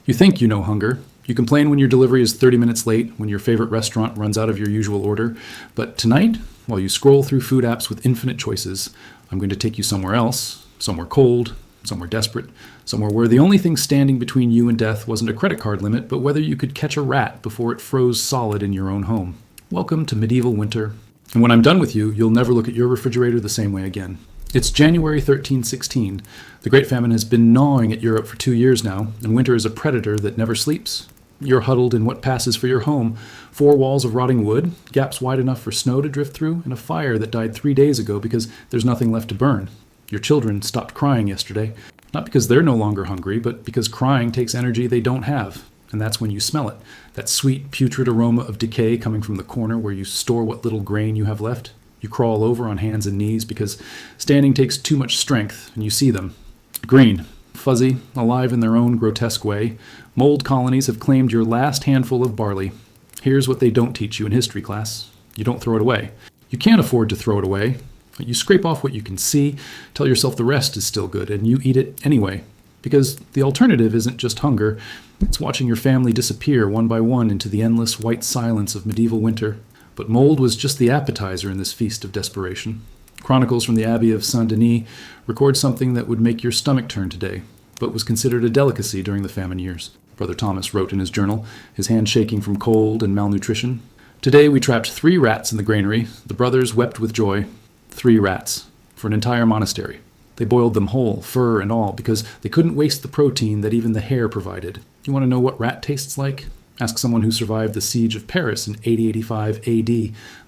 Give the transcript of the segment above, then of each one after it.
You think you know hunger. You complain when your delivery is 30 minutes late, when your favorite restaurant runs out of your usual order. But tonight, while you scroll through food apps with infinite choices, I'm going to take you somewhere else, somewhere cold, somewhere desperate, somewhere where the only thing standing between you and death wasn't a credit card limit, but whether you could catch a rat before it froze solid in your own home. Welcome to medieval winter. And when I'm done with you, you'll never look at your refrigerator the same way again. It's January 1316. The Great Famine has been gnawing at Europe for 2 years now, and winter is a predator that never sleeps. You're huddled in what passes for your home, 4 walls of rotting wood, gaps wide enough for snow to drift through, and a fire that died 3 days ago because there's nothing left to burn. Your children stopped crying yesterday, not because they're no longer hungry, but because crying takes energy they don't have. And that's when you smell it, that sweet, putrid aroma of decay coming from the corner where you store what little grain you have left. You crawl over on hands and knees because standing takes too much strength, and you see them. Green, fuzzy, alive in their own grotesque way, mold colonies have claimed your last handful of barley. Here's what they don't teach you in history class. You don't throw it away. You can't afford to throw it away. You scrape off what you can see, tell yourself the rest is still good, and you eat it anyway. Because the alternative isn't just hunger, it's watching your family disappear one by one into the endless white silence of medieval winter. But mold was just the appetizer in this feast of desperation. Chronicles from the Abbey of Saint-Denis record something that would make your stomach turn today, but was considered a delicacy during the famine years. Brother Thomas wrote in his journal, his hand shaking from cold and malnutrition. Today we trapped 3 rats in the granary. The brothers wept with joy. 3 rats, for an entire monastery. They boiled them whole, fur and all, because they couldn't waste the protein that even the hair provided. You want to know what rat tastes like? Ask someone who survived the siege of Paris in 8085 AD.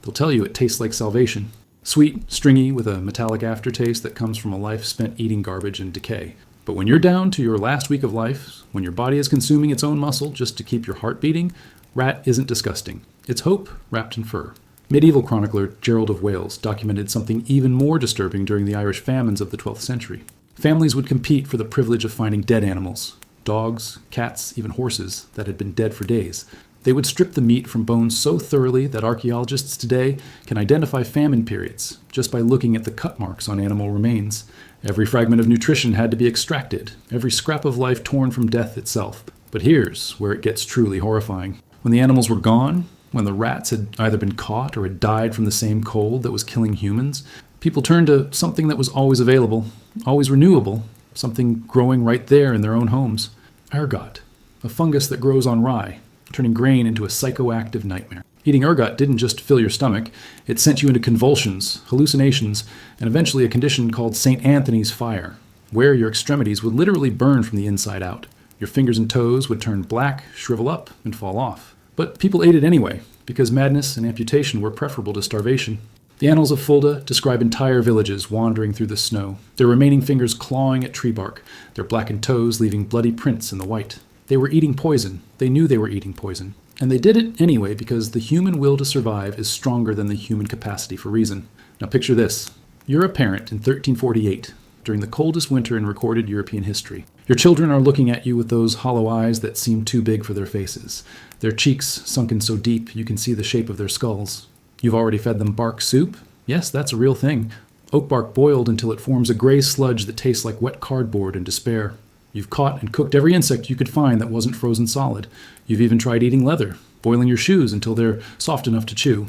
They'll tell you it tastes like salvation. Sweet, stringy, with a metallic aftertaste that comes from a life spent eating garbage and decay. But when you're down to your last week of life, when your body is consuming its own muscle just to keep your heart beating, rat isn't disgusting. It's hope wrapped in fur. Medieval chronicler Gerald of Wales documented something even more disturbing during the Irish famines of the 12th century. Families would compete for the privilege of finding dead animals. Dogs, cats, even horses that had been dead for days. They would strip the meat from bones so thoroughly that archaeologists today can identify famine periods just by looking at the cut marks on animal remains. Every fragment of nutrition had to be extracted, every scrap of life torn from death itself. But here's where it gets truly horrifying. When the animals were gone, when the rats had either been caught or had died from the same cold that was killing humans, people turned to something that was always available, always renewable, something growing right there in their own homes. Ergot, a fungus that grows on rye, turning grain into a psychoactive nightmare. Eating ergot didn't just fill your stomach, it sent you into convulsions, hallucinations, and eventually a condition called St. Anthony's fire, where your extremities would literally burn from the inside out. Your fingers and toes would turn black, shrivel up, and fall off. But people ate it anyway, because madness and amputation were preferable to starvation. The annals of Fulda describe entire villages wandering through the snow, their remaining fingers clawing at tree bark, their blackened toes leaving bloody prints in the white. They were eating poison. They knew they were eating poison. And they did it anyway because the human will to survive is stronger than the human capacity for reason. Now picture this. You're a parent in 1348, during the coldest winter in recorded European history. Your children are looking at you with those hollow eyes that seem too big for their faces, their cheeks sunken so deep you can see the shape of their skulls. You've already fed them bark soup? Yes, that's a real thing. Oak bark boiled until it forms a gray sludge that tastes like wet cardboard and despair. You've caught and cooked every insect you could find that wasn't frozen solid. You've even tried eating leather, boiling your shoes until they're soft enough to chew.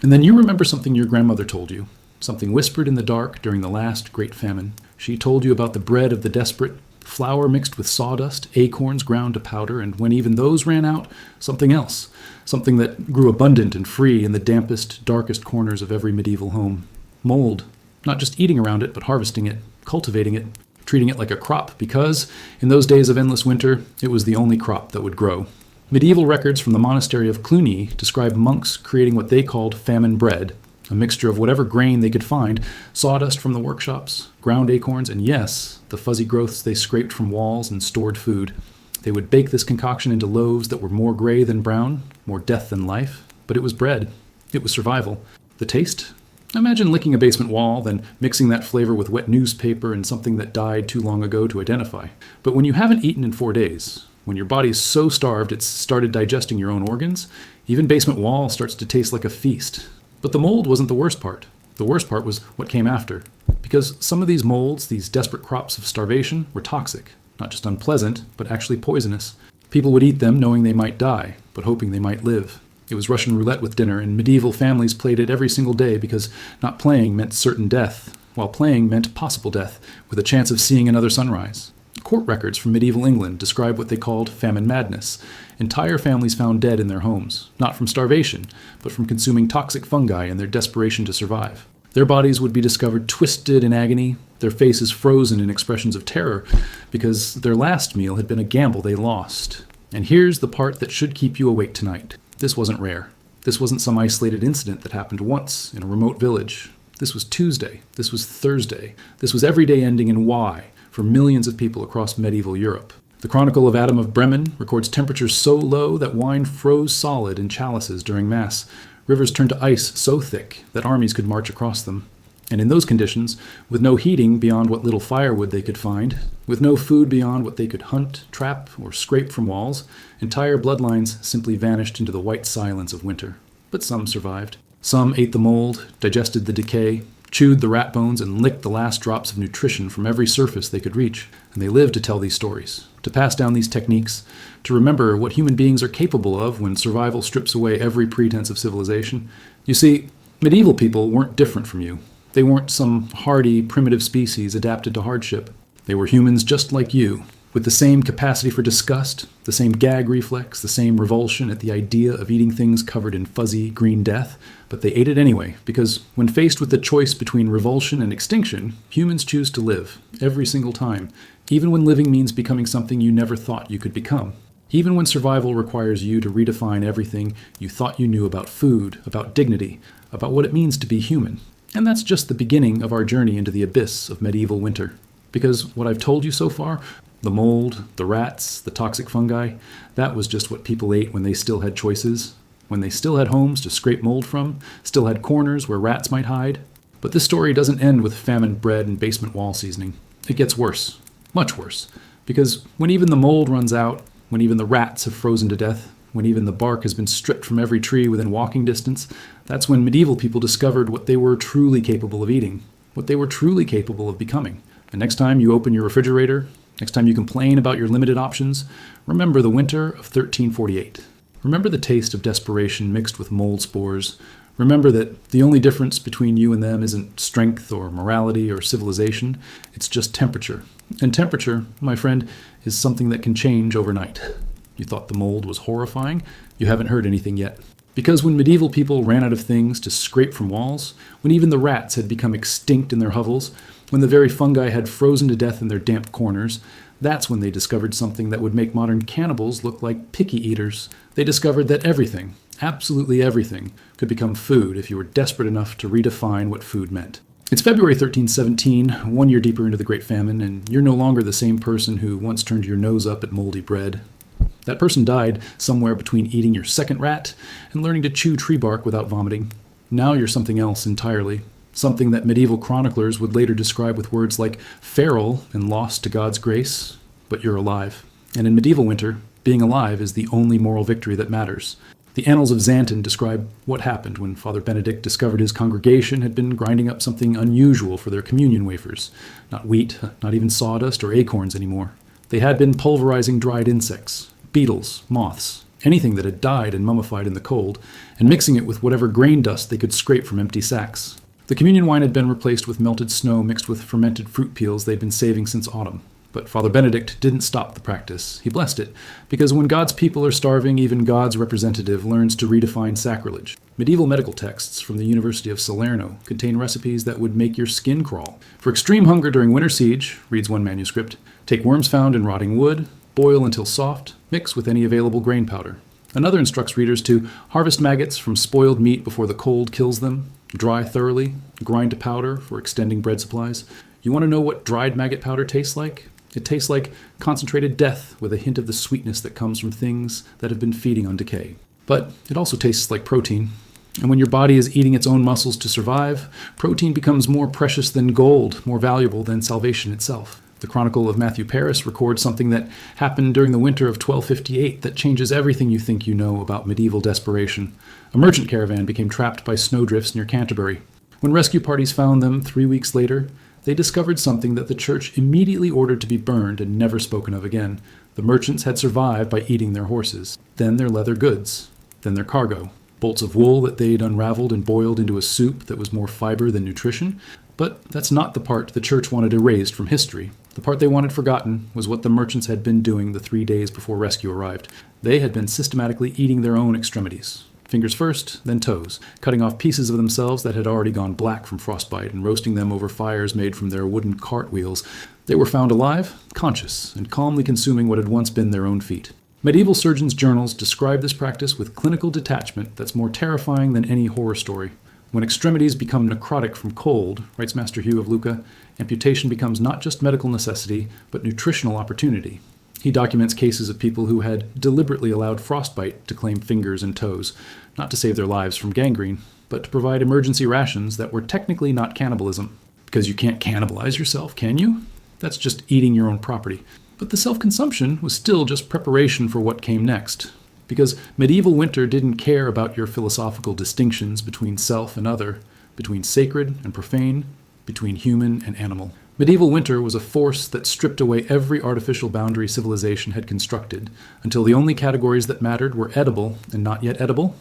And then you remember something your grandmother told you, something whispered in the dark during the last great famine. She told you about the bread of the desperate, flour mixed with sawdust, acorns ground to powder, and when even those ran out, something else, something that grew abundant and free in the dampest, darkest corners of every medieval home. Mold. Not just eating around it, but harvesting it, cultivating it, treating it like a crop, because in those days of endless winter, it was the only crop that would grow. Medieval records from the monastery of Cluny describe monks creating what they called famine bread, a mixture of whatever grain they could find, sawdust from the workshops, ground acorns, and yes, the fuzzy growths they scraped from walls and stored food. They would bake this concoction into loaves that were more gray than brown, more death than life, but it was bread. It was survival. The taste? Imagine licking a basement wall, then mixing that flavor with wet newspaper and something that died too long ago to identify. But when you haven't eaten in 4 days, when your body's so starved it's started digesting your own organs, even basement wall starts to taste like a feast. But the mold wasn't the worst part. The worst part was what came after. Because some of these molds, these desperate crops of starvation, were toxic. Not just unpleasant, but actually poisonous. People would eat them knowing they might die, but hoping they might live. It was Russian roulette with dinner, and medieval families played it every single day because not playing meant certain death, while playing meant possible death, with a chance of seeing another sunrise. Court records from medieval England describe what they called famine madness. Entire families found dead in their homes, not from starvation, but from consuming toxic fungi in their desperation to survive. Their bodies would be discovered twisted in agony, their faces frozen in expressions of terror, because their last meal had been a gamble they lost. And here's the part that should keep you awake tonight. This wasn't rare. This wasn't some isolated incident that happened once in a remote village. This was Tuesday. This was Thursday. This was every day ending in Y for millions of people across medieval Europe. The Chronicle of Adam of Bremen records temperatures so low that wine froze solid in chalices during Mass. Rivers turned to ice so thick that armies could march across them. And in those conditions, with no heating beyond what little firewood they could find, with no food beyond what they could hunt, trap, or scrape from walls, entire bloodlines simply vanished into the white silence of winter. But some survived. Some ate the mold, digested the decay, chewed the rat bones, and licked the last drops of nutrition from every surface they could reach. And they lived to tell these stories, to pass down these techniques, to remember what human beings are capable of when survival strips away every pretense of civilization. You see, medieval people weren't different from you. They weren't some hardy, primitive species adapted to hardship. They were humans just like you, with the same capacity for disgust, the same gag reflex, the same revulsion at the idea of eating things covered in fuzzy green death, but they ate it anyway, because when faced with the choice between revulsion and extinction, humans choose to live, every single time, even when living means becoming something you never thought you could become. Even when survival requires you to redefine everything you thought you knew about food, about dignity, about what it means to be human. And that's just the beginning of our journey into the abyss of medieval winter. Because what I've told you so far, the mold, the rats, the toxic fungi, that was just what people ate when they still had choices, when they still had homes to scrape mold from, still had corners where rats might hide. But this story doesn't end with famine bread and basement wall seasoning. It gets worse, much worse. Because when even the mold runs out, when even the rats have frozen to death, when even the bark has been stripped from every tree within walking distance, that's when medieval people discovered what they were truly capable of eating, what they were truly capable of becoming. And next time you open your refrigerator, next time you complain about your limited options, remember the winter of 1348. Remember the taste of desperation mixed with mold spores. Remember that the only difference between you and them isn't strength or morality or civilization, it's just temperature. And temperature, my friend, is something that can change overnight. You thought the mold was horrifying? You haven't heard anything yet. Because when medieval people ran out of things to scrape from walls, when even the rats had become extinct in their hovels, when the very fungi had frozen to death in their damp corners, that's when they discovered something that would make modern cannibals look like picky eaters. They discovered that everything, absolutely everything, could become food if you were desperate enough to redefine what food meant. It's February 1317, 1 year deeper into the Great Famine, and you're no longer the same person who once turned your nose up at moldy bread. That person died somewhere between eating your second rat and learning to chew tree bark without vomiting. Now you're something else entirely. Something that medieval chroniclers would later describe with words like feral and lost to God's grace, but you're alive. And in medieval winter, being alive is the only moral victory that matters. The Annals of Xanten describe what happened when Father Benedict discovered his congregation had been grinding up something unusual for their communion wafers. Not wheat, not even sawdust or acorns anymore. They had been pulverizing dried insects, beetles, moths, anything that had died and mummified in the cold, and mixing it with whatever grain dust they could scrape from empty sacks. The communion wine had been replaced with melted snow mixed with fermented fruit peels they'd been saving since autumn. But Father Benedict didn't stop the practice. He blessed it, because when God's people are starving, even God's representative learns to redefine sacrilege. Medieval medical texts from the University of Salerno contain recipes that would make your skin crawl. For extreme hunger during winter siege, reads one manuscript, take worms found in rotting wood, boil until soft, mix with any available grain powder. Another instructs readers to harvest maggots from spoiled meat before the cold kills them, dry thoroughly, grind to powder for extending bread supplies. You want to know what dried maggot powder tastes like? It tastes like concentrated death with a hint of the sweetness that comes from things that have been feeding on decay. But it also tastes like protein. And when your body is eating its own muscles to survive, protein becomes more precious than gold, more valuable than salvation itself. The Chronicle of Matthew Paris records something that happened during the winter of 1258 that changes everything you think you know about medieval desperation. A merchant caravan became trapped by snowdrifts near Canterbury. When rescue parties found them 3 weeks later, they discovered something that the church immediately ordered to be burned and never spoken of again, The merchants had survived by eating their horses, then their leather goods, then their cargo, bolts of wool that they'd unraveled and boiled into a soup that was more fiber than nutrition. But that's not the part the church wanted erased from history. The part they wanted forgotten was what the merchants had been doing the 3 days before rescue arrived. They had been systematically eating their own extremities. Fingers first, then toes, cutting off pieces of themselves that had already gone black from frostbite and roasting them over fires made from their wooden cart wheels. They were found alive, conscious, and calmly consuming what had once been their own feet. Medieval surgeons' journals describe this practice with clinical detachment that's more terrifying than any horror story. When extremities become necrotic from cold, writes Master Hugh of Lucca, amputation becomes not just medical necessity, but nutritional opportunity. He documents cases of people who had deliberately allowed frostbite to claim fingers and toes, not to save their lives from gangrene, but to provide emergency rations that were technically not cannibalism. Because you can't cannibalize yourself, can you? That's just eating your own property. But the self-consumption was still just preparation for what came next. Because medieval winter didn't care about your philosophical distinctions between self and other, between sacred and profane, between human and animal. Medieval winter was a force that stripped away every artificial boundary civilization had constructed, until the only categories that mattered were edible and not yet edible.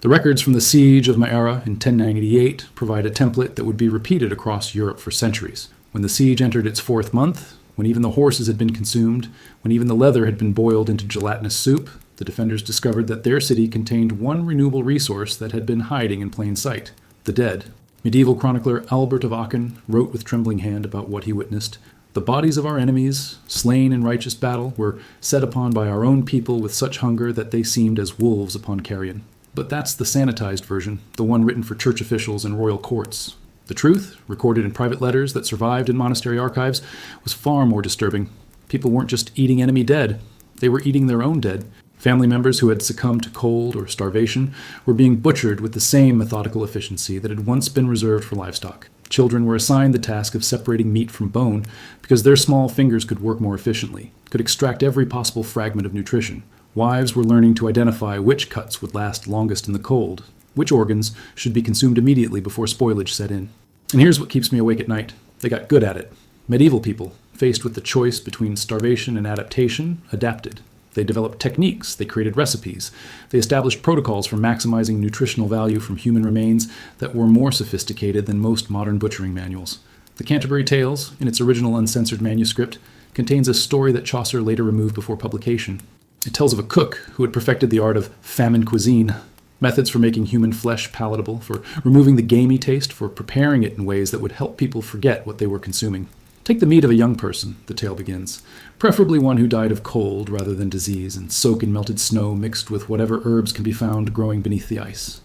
The records from the siege of Meara in 1098 provide a template that would be repeated across Europe for centuries. When the siege entered its 4th month, when even the horses had been consumed, when even the leather had been boiled into gelatinous soup, the defenders discovered that their city contained one renewable resource that had been hiding in plain sight: the dead. Medieval chronicler Albert of Aachen wrote with trembling hand about what he witnessed. The bodies of our enemies, slain in righteous battle, were set upon by our own people with such hunger that they seemed as wolves upon carrion. But that's the sanitized version, the one written for church officials and royal courts. The truth, recorded in private letters that survived in monastery archives, was far more disturbing. People weren't just eating enemy dead, they were eating their own dead. Family members who had succumbed to cold or starvation were being butchered with the same methodical efficiency that had once been reserved for livestock. Children were assigned the task of separating meat from bone because their small fingers could work more efficiently, could extract every possible fragment of nutrition. Wives were learning to identify which cuts would last longest in the cold, which organs should be consumed immediately before spoilage set in. And here's what keeps me awake at night. They got good at it. Medieval people, faced with the choice between starvation and adaptation, adapted. They developed techniques, they created recipes, they established protocols for maximizing nutritional value from human remains that were more sophisticated than most modern butchering manuals. The Canterbury Tales, in its original uncensored manuscript, contains a story that Chaucer later removed before publication. It tells of a cook who had perfected the art of famine cuisine, methods for making human flesh palatable, for removing the gamey taste, for preparing it in ways that would help people forget what they were consuming. Take the meat of a young person, the tale begins, preferably one who died of cold rather than disease, and soak in melted snow mixed with whatever herbs can be found growing beneath the ice.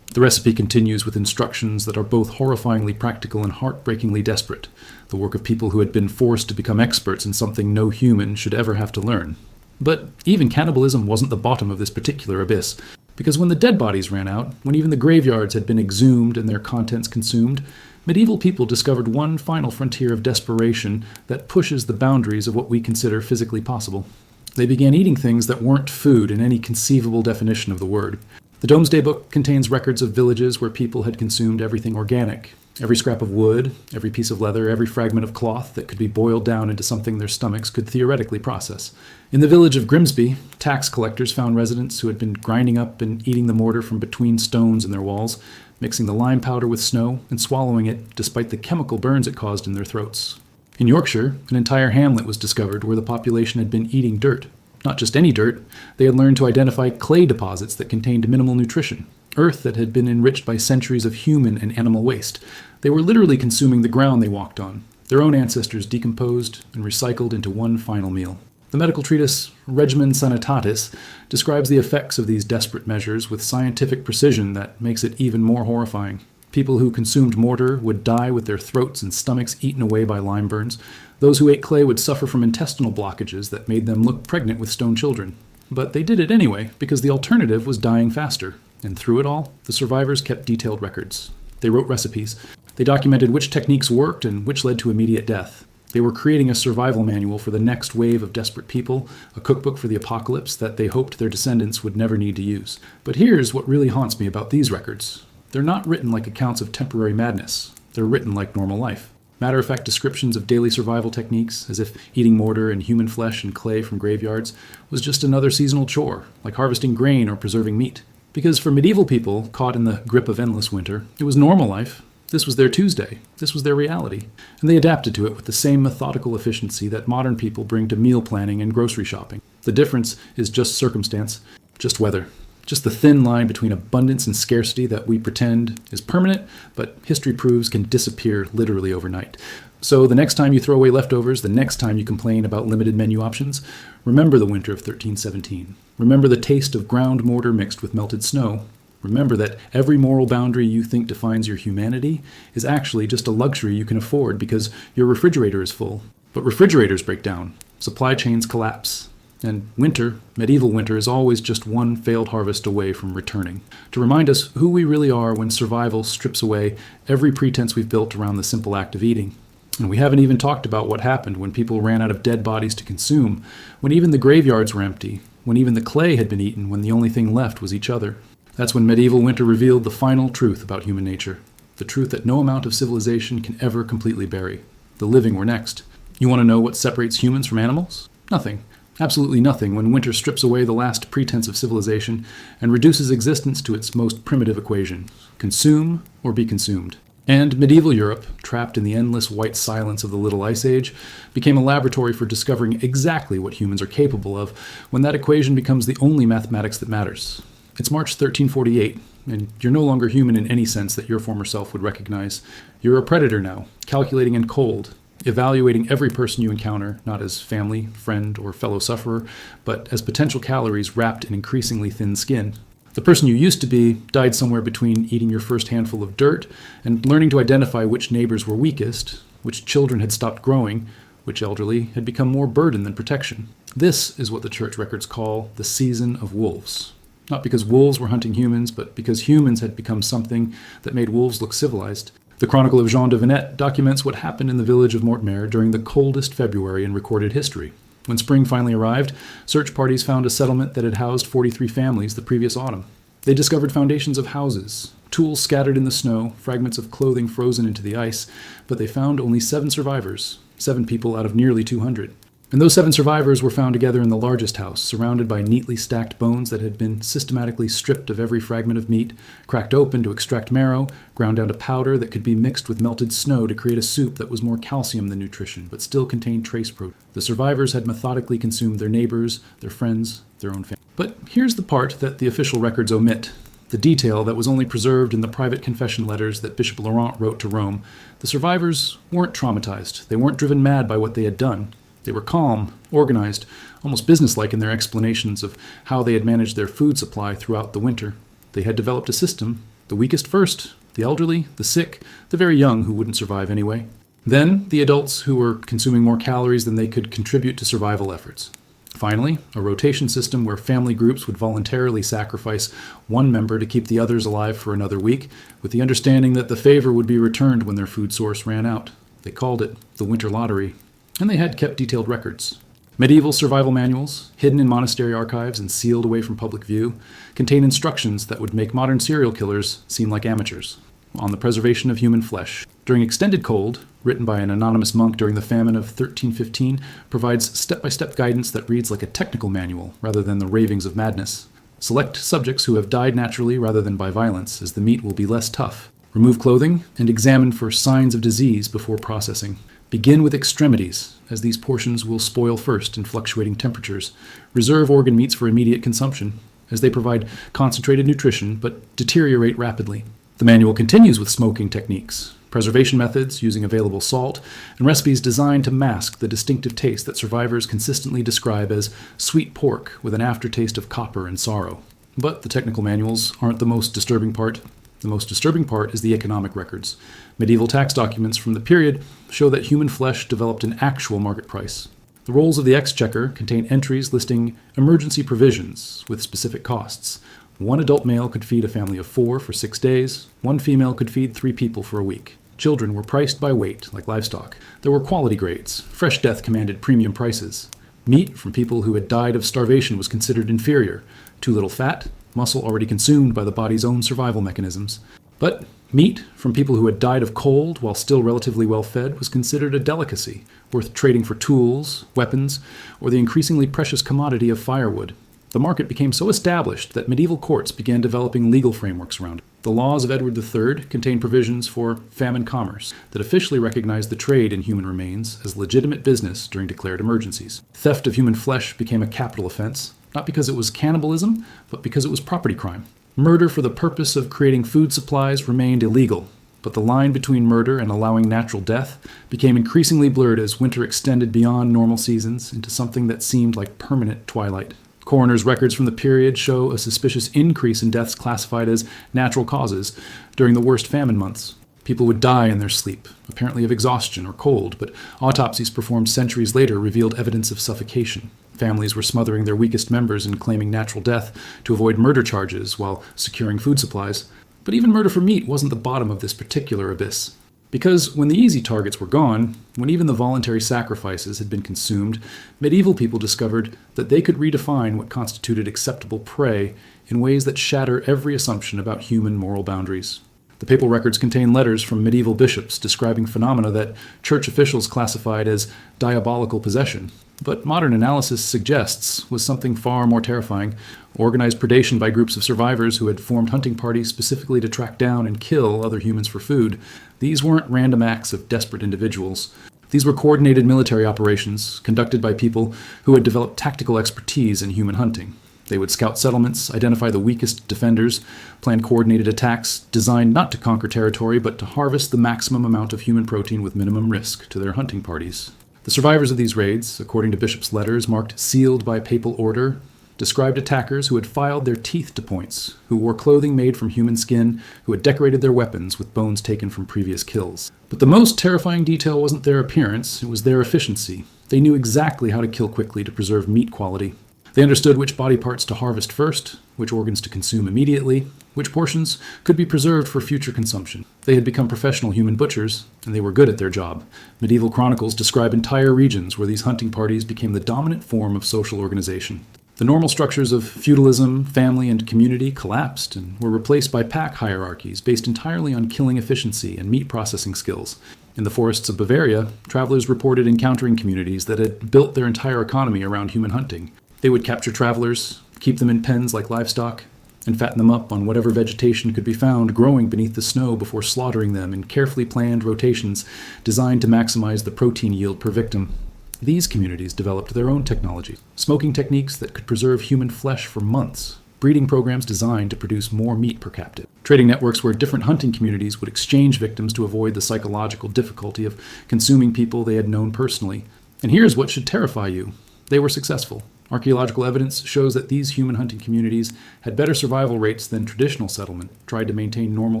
The recipe continues with instructions that are both horrifyingly practical and heartbreakingly desperate, the work of people who had been forced to become experts in something no human should ever have to learn. But even cannibalism wasn't the bottom of this particular abyss, because when the dead bodies ran out, when even the graveyards had been exhumed and their contents consumed, medieval people discovered one final frontier of desperation that pushes the boundaries of what we consider physically possible. They began eating things that weren't food in any conceivable definition of the word. The Domesday Book contains records of villages where people had consumed everything organic. Every scrap of wood, every piece of leather, every fragment of cloth that could be boiled down into something their stomachs could theoretically process. In the village of Grimsby, tax collectors found residents who had been grinding up and eating the mortar from between stones in their walls, mixing the lime powder with snow and swallowing it despite the chemical burns it caused in their throats. In Yorkshire, an entire hamlet was discovered where the population had been eating dirt. Not just any dirt, they had learned to identify clay deposits that contained minimal nutrition, earth that had been enriched by centuries of human and animal waste. They were literally consuming the ground they walked on, their own ancestors decomposed and recycled into one final meal. The medical treatise Regimen Sanitatis describes the effects of these desperate measures with scientific precision that makes it even more horrifying. People who consumed mortar would die with their throats and stomachs eaten away by lime burns. Those who ate clay would suffer from intestinal blockages that made them look pregnant with stone children. But they did it anyway, because the alternative was dying faster. And through it all, the survivors kept detailed records. They wrote recipes. They documented which techniques worked and which led to immediate death. They were creating a survival manual for the next wave of desperate people, a cookbook for the apocalypse that they hoped their descendants would never need to use. But here's what really haunts me about these records. They're not written like accounts of temporary madness. They're written like normal life. Matter-of-fact descriptions of daily survival techniques, as if eating mortar and human flesh and clay from graveyards was just another seasonal chore, like harvesting grain or preserving meat. Because for medieval people caught in the grip of endless winter, it was normal life. This was their Tuesday. This was their reality. And they adapted to it with the same methodical efficiency that modern people bring to meal planning and grocery shopping. The difference is just circumstance, just weather. Just the thin line between abundance and scarcity that we pretend is permanent, but history proves can disappear literally overnight. So the next time you throw away leftovers, the next time you complain about limited menu options, remember the winter of 1317. Remember the taste of ground mortar mixed with melted snow. Remember that every moral boundary you think defines your humanity is actually just a luxury you can afford because your refrigerator is full. But refrigerators break down, supply chains collapse, and winter, medieval winter, is always just one failed harvest away from returning, to remind us who we really are when survival strips away every pretense we've built around the simple act of eating. And we haven't even talked about what happened when people ran out of dead bodies to consume, when even the graveyards were empty, when even the clay had been eaten, when the only thing left was each other. That's when medieval winter revealed the final truth about human nature, the truth that no amount of civilization can ever completely bury. The living were next. You want to know what separates humans from animals? Nothing. Absolutely nothing when winter strips away the last pretense of civilization and reduces existence to its most primitive equation: consume or be consumed. And medieval Europe, trapped in the endless white silence of the Little Ice Age, became a laboratory for discovering exactly what humans are capable of when that equation becomes the only mathematics that matters. It's March 1348, and you're no longer human in any sense that your former self would recognize. You're a predator now, calculating and cold, evaluating every person you encounter, not as family, friend, or fellow sufferer, but as potential calories wrapped in increasingly thin skin. The person you used to be died somewhere between eating your first handful of dirt and learning to identify which neighbors were weakest, which children had stopped growing, which elderly had become more burden than protection. This is what the church records call the season of wolves. Not because wolves were hunting humans, but because humans had become something that made wolves look civilized. The Chronicle of Jean de Venette documents what happened in the village of Mortemer during the coldest February in recorded history. When spring finally arrived, search parties found a settlement that had housed 43 families the previous autumn. They discovered foundations of houses, tools scattered in the snow, fragments of clothing frozen into the ice, but they found only 7 survivors, 7 people out of nearly 200. And those 7 survivors were found together in the largest house, surrounded by neatly stacked bones that had been systematically stripped of every fragment of meat, cracked open to extract marrow, ground down to powder that could be mixed with melted snow to create a soup that was more calcium than nutrition, but still contained trace protein. The survivors had methodically consumed their neighbors, their friends, their own family. But here's the part that the official records omit. The detail that was only preserved in the private confession letters that Bishop Laurent wrote to Rome. The survivors weren't traumatized. They weren't driven mad by what they had done. They were calm, organized, almost businesslike in their explanations of how they had managed their food supply throughout the winter. They had developed a system, the weakest first, the elderly, the sick, the very young who wouldn't survive anyway. Then the adults who were consuming more calories than they could contribute to survival efforts. Finally, a rotation system where family groups would voluntarily sacrifice one member to keep the others alive for another week, with the understanding that the favor would be returned when their food source ran out. They called it the winter lottery. And they had kept detailed records. Medieval survival manuals, hidden in monastery archives and sealed away from public view, contain instructions that would make modern serial killers seem like amateurs on the preservation of human flesh. During Extended Cold, written by an anonymous monk during the famine of 1315, provides step-by-step guidance that reads like a technical manual rather than the ravings of madness. Select subjects who have died naturally rather than by violence, as the meat will be less tough. Remove clothing and examine for signs of disease before processing. Begin with extremities, as these portions will spoil first in fluctuating temperatures. Reserve organ meats for immediate consumption, as they provide concentrated nutrition but deteriorate rapidly. The manual continues with smoking techniques, preservation methods using available salt, and recipes designed to mask the distinctive taste that survivors consistently describe as sweet pork with an aftertaste of copper and sorrow. But the technical manuals aren't the most disturbing part. The most disturbing part is the economic records. Medieval tax documents from the period show that human flesh developed an actual market price. The rolls of the exchequer contain entries listing emergency provisions with specific costs. 1 adult male could feed a family of 4 for 6 days. 1 female could feed 3 people for a week. Children were priced by weight, like livestock. There were quality grades. Fresh death commanded premium prices. Meat from people who had died of starvation was considered inferior. Too little fat, muscle already consumed by the body's own survival mechanisms. But Meat from people who had died of cold while still relatively well fed was considered a delicacy, worth trading for tools, weapons, or the increasingly precious commodity of firewood. The market became so established that medieval courts began developing legal frameworks around it. The laws of Edward III contained provisions for famine commerce that officially recognized the trade in human remains as legitimate business during declared emergencies. Theft of human flesh became a capital offense, not because it was cannibalism, but because it was property crime. Murder for the purpose of creating food supplies remained illegal, but the line between murder and allowing natural death became increasingly blurred as winter extended beyond normal seasons into something that seemed like permanent twilight. Coroner's records from the period show a suspicious increase in deaths classified as natural causes during the worst famine months. People would die in their sleep, apparently of exhaustion or cold, but autopsies performed centuries later revealed evidence of suffocation. Families were smothering their weakest members and claiming natural death to avoid murder charges while securing food supplies. But even murder for meat wasn't the bottom of this particular abyss. Because when the easy targets were gone, when even the voluntary sacrifices had been consumed, medieval people discovered that they could redefine what constituted acceptable prey in ways that shatter every assumption about human moral boundaries. The papal records contain letters from medieval bishops describing phenomena that church officials classified as diabolical possession, but modern analysis suggests was something far more terrifying: organized predation by groups of survivors who had formed hunting parties specifically to track down and kill other humans for food. These weren't random acts of desperate individuals. These were coordinated military operations conducted by people who had developed tactical expertise in human hunting. They would scout settlements, identify the weakest defenders, plan coordinated attacks designed not to conquer territory but to harvest the maximum amount of human protein with minimum risk to their hunting parties. The survivors of these raids, according to bishops' letters marked sealed by papal order, described attackers who had filed their teeth to points, who wore clothing made from human skin, who had decorated their weapons with bones taken from previous kills. But the most terrifying detail wasn't their appearance, it was their efficiency. They knew exactly how to kill quickly to preserve meat quality. They understood which body parts to harvest first, which organs to consume immediately, which portions could be preserved for future consumption. They had become professional human butchers, and they were good at their job. Medieval chronicles describe entire regions where these hunting parties became the dominant form of social organization. The normal structures of feudalism, family, and community collapsed and were replaced by pack hierarchies based entirely on killing efficiency and meat processing skills. In the forests of Bavaria, travelers reported encountering communities that had built their entire economy around human hunting. They would capture travelers, keep them in pens like livestock, and fatten them up on whatever vegetation could be found growing beneath the snow before slaughtering them in carefully planned rotations designed to maximize the protein yield per victim. These communities developed their own technology, smoking techniques that could preserve human flesh for months, breeding programs designed to produce more meat per captive, trading networks where different hunting communities would exchange victims to avoid the psychological difficulty of consuming people they had known personally. And here's what should terrify you: they were successful. Archaeological evidence shows that these human hunting communities had better survival rates than traditional settlement tried to maintain normal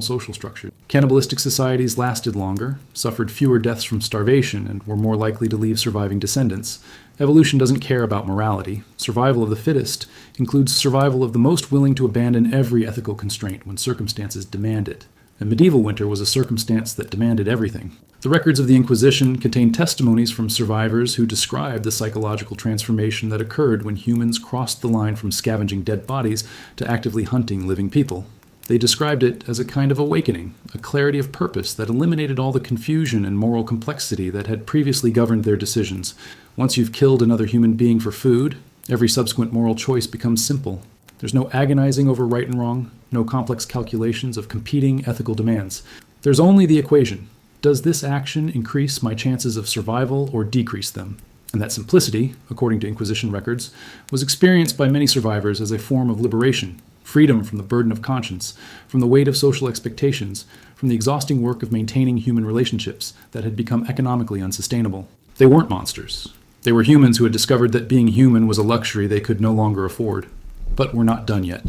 social structures. Cannibalistic societies lasted longer, suffered fewer deaths from starvation, and were more likely to leave surviving descendants. Evolution doesn't care about morality. Survival of the fittest includes survival of the most willing to abandon every ethical constraint when circumstances demand it. And medieval winter was a circumstance that demanded everything. The records of the Inquisition contain testimonies from survivors who describe the psychological transformation that occurred when humans crossed the line from scavenging dead bodies to actively hunting living people. They described it as a kind of awakening, a clarity of purpose that eliminated all the confusion and moral complexity that had previously governed their decisions. Once you've killed another human being for food, every subsequent moral choice becomes simple. There's no agonizing over right and wrong, no complex calculations of competing ethical demands. There's only the equation: does this action increase my chances of survival or decrease them? And that simplicity, according to Inquisition records, was experienced by many survivors as a form of liberation, freedom from the burden of conscience, from the weight of social expectations, from the exhausting work of maintaining human relationships that had become economically unsustainable. They weren't monsters. They were humans who had discovered that being human was a luxury they could no longer afford. But we're not done yet.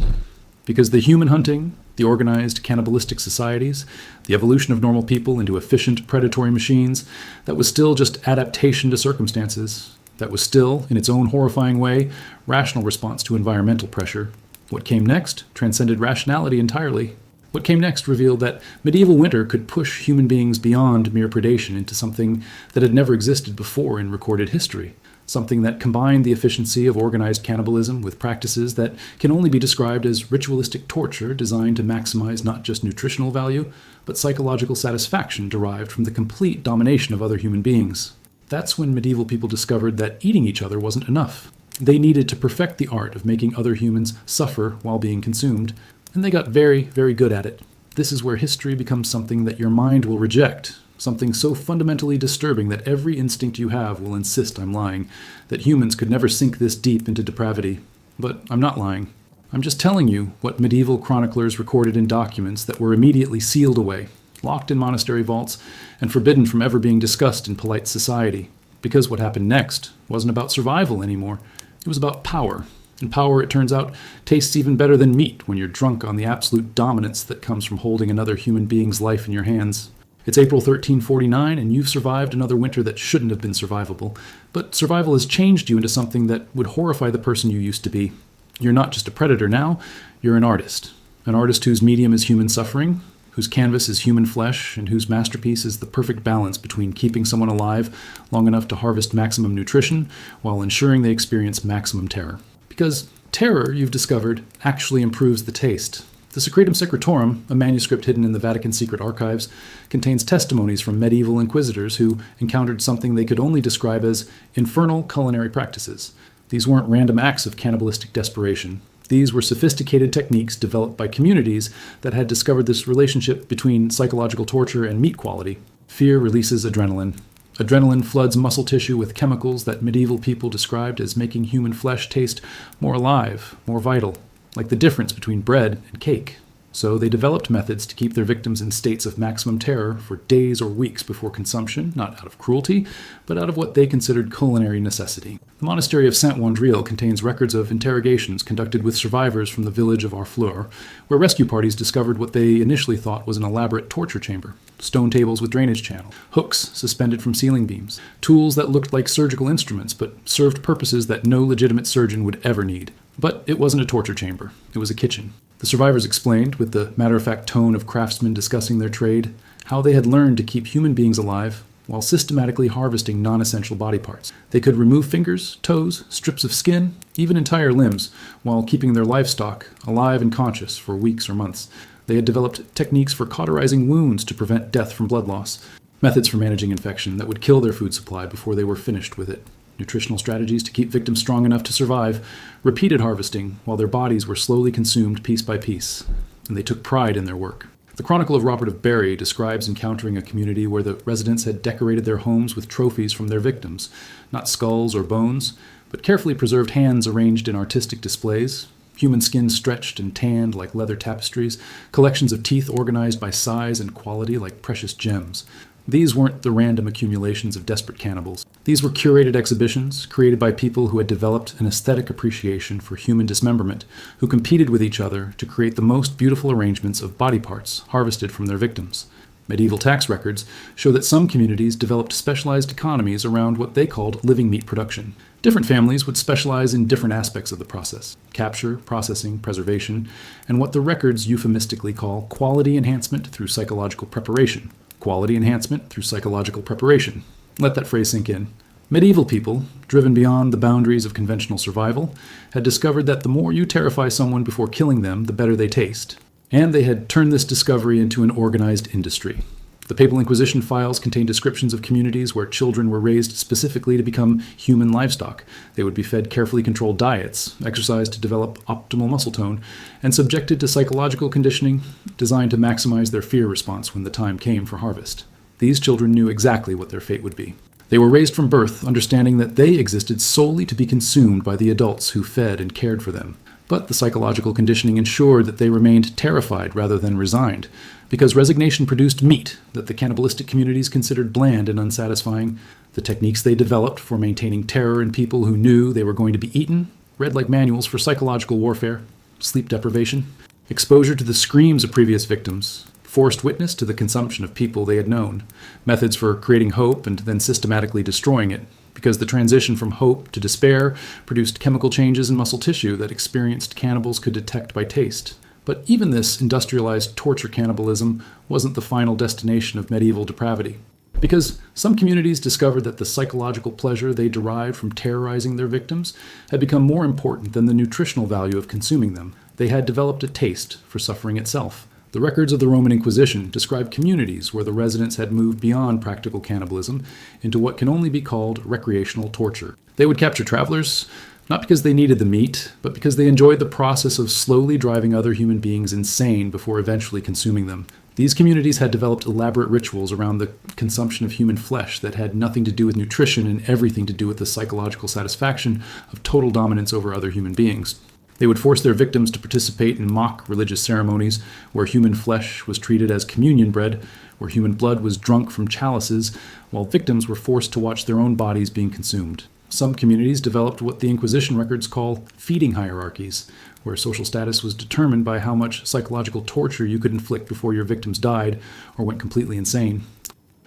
Because the human hunting, the organized cannibalistic societies, the evolution of normal people into efficient predatory machines, that was still just adaptation to circumstances. That was still, in its own horrifying way, rational response to environmental pressure. What came next transcended rationality entirely. What came next revealed that medieval winter could push human beings beyond mere predation into something that had never existed before in recorded history. something that combined the efficiency of organized cannibalism with practices that can only be described as ritualistic torture designed to maximize not just nutritional value, but psychological satisfaction derived from the complete domination of other human beings. That's when medieval people discovered that eating each other wasn't enough. They needed to perfect the art of making other humans suffer while being consumed, and they got very, very good at it. This is where history becomes something that your mind will reject, something so fundamentally disturbing that every instinct you have will insist I'm lying, that humans could never sink this deep into depravity. But I'm not lying. I'm just telling you what medieval chroniclers recorded in documents that were immediately sealed away, locked in monastery vaults, and forbidden from ever being discussed in polite society. Because what happened next wasn't about survival anymore. It was about power. And power, it turns out, tastes even better than meat when you're drunk on the absolute dominance that comes from holding another human being's life in your hands. It's April 1349, and you've survived another winter that shouldn't have been survivable. But survival has changed you into something that would horrify the person you used to be. You're not just a predator now, you're an artist. An artist whose medium is human suffering, whose canvas is human flesh, and whose masterpiece is the perfect balance between keeping someone alive long enough to harvest maximum nutrition while ensuring they experience maximum terror. Because terror, you've discovered, actually improves the taste. The Secretum Secretorum, a manuscript hidden in the Vatican secret archives, contains testimonies from medieval inquisitors who encountered something they could only describe as infernal culinary practices. These weren't random acts of cannibalistic desperation. These were sophisticated techniques developed by communities that had discovered this relationship between psychological torture and meat quality. Fear releases adrenaline. Adrenaline floods muscle tissue with chemicals that medieval people described as making human flesh taste more alive, more vital, like the difference between bread and cake. So they developed methods to keep their victims in states of maximum terror for days or weeks before consumption, not out of cruelty, but out of what they considered culinary necessity. The monastery of Saint-Wandrille contains records of interrogations conducted with survivors from the village of Harfleur, where rescue parties discovered what they initially thought was an elaborate torture chamber. Stone tables with drainage channels, hooks suspended from ceiling beams, tools that looked like surgical instruments but served purposes that no legitimate surgeon would ever need. But it wasn't a torture chamber. It was a kitchen. The survivors explained, with the matter-of-fact tone of craftsmen discussing their trade, how they had learned to keep human beings alive while systematically harvesting non-essential body parts. They could remove fingers, toes, strips of skin, even entire limbs, while keeping their livestock alive and conscious for weeks or months. They had developed techniques for cauterizing wounds to prevent death from blood loss, methods for managing infection that would kill their food supply before they were finished with it, nutritional strategies to keep victims strong enough to survive, repeated harvesting while their bodies were slowly consumed piece by piece, and they took pride in their work. The Chronicle of Robert of Barry describes encountering a community where the residents had decorated their homes with trophies from their victims, not skulls or bones, but carefully preserved hands arranged in artistic displays, human skin stretched and tanned like leather tapestries, collections of teeth organized by size and quality like precious gems. These weren't the random accumulations of desperate cannibals. These were curated exhibitions created by people who had developed an aesthetic appreciation for human dismemberment, who competed with each other to create the most beautiful arrangements of body parts harvested from their victims. Medieval tax records show that some communities developed specialized economies around what they called living meat production. Different families would specialize in different aspects of the process: capture, processing, preservation, and what the records euphemistically call quality enhancement through psychological preparation. Quality enhancement through psychological preparation. Let that phrase sink in. Medieval people, driven beyond the boundaries of conventional survival, had discovered that the more you terrify someone before killing them, the better they taste. And they had turned this discovery into an organized industry. The Papal Inquisition files contain descriptions of communities where children were raised specifically to become human livestock. They would be fed carefully controlled diets, exercised to develop optimal muscle tone, and subjected to psychological conditioning designed to maximize their fear response when the time came for harvest. These children knew exactly what their fate would be. They were raised from birth understanding that they existed solely to be consumed by the adults who fed and cared for them. But the psychological conditioning ensured that they remained terrified rather than resigned, because resignation produced meat that the cannibalistic communities considered bland and unsatisfying. The techniques they developed for maintaining terror in people who knew they were going to be eaten read like manuals for psychological warfare: sleep deprivation, exposure to the screams of previous victims, forced witness to the consumption of people they had known, methods for creating hope and then systematically destroying it, because the transition from hope to despair produced chemical changes in muscle tissue that experienced cannibals could detect by taste. But even this industrialized torture cannibalism wasn't the final destination of medieval depravity. Because some communities discovered that the psychological pleasure they derived from terrorizing their victims had become more important than the nutritional value of consuming them. They had developed a taste for suffering itself. The records of the Roman Inquisition describe communities where the residents had moved beyond practical cannibalism into what can only be called recreational torture. They would capture travelers, not because they needed the meat, but because they enjoyed the process of slowly driving other human beings insane before eventually consuming them. These communities had developed elaborate rituals around the consumption of human flesh that had nothing to do with nutrition and everything to do with the psychological satisfaction of total dominance over other human beings. They would force their victims to participate in mock religious ceremonies where human flesh was treated as communion bread, where human blood was drunk from chalices, while victims were forced to watch their own bodies being consumed. Some communities developed what the Inquisition records call feeding hierarchies, where social status was determined by how much psychological torture you could inflict before your victims died or went completely insane.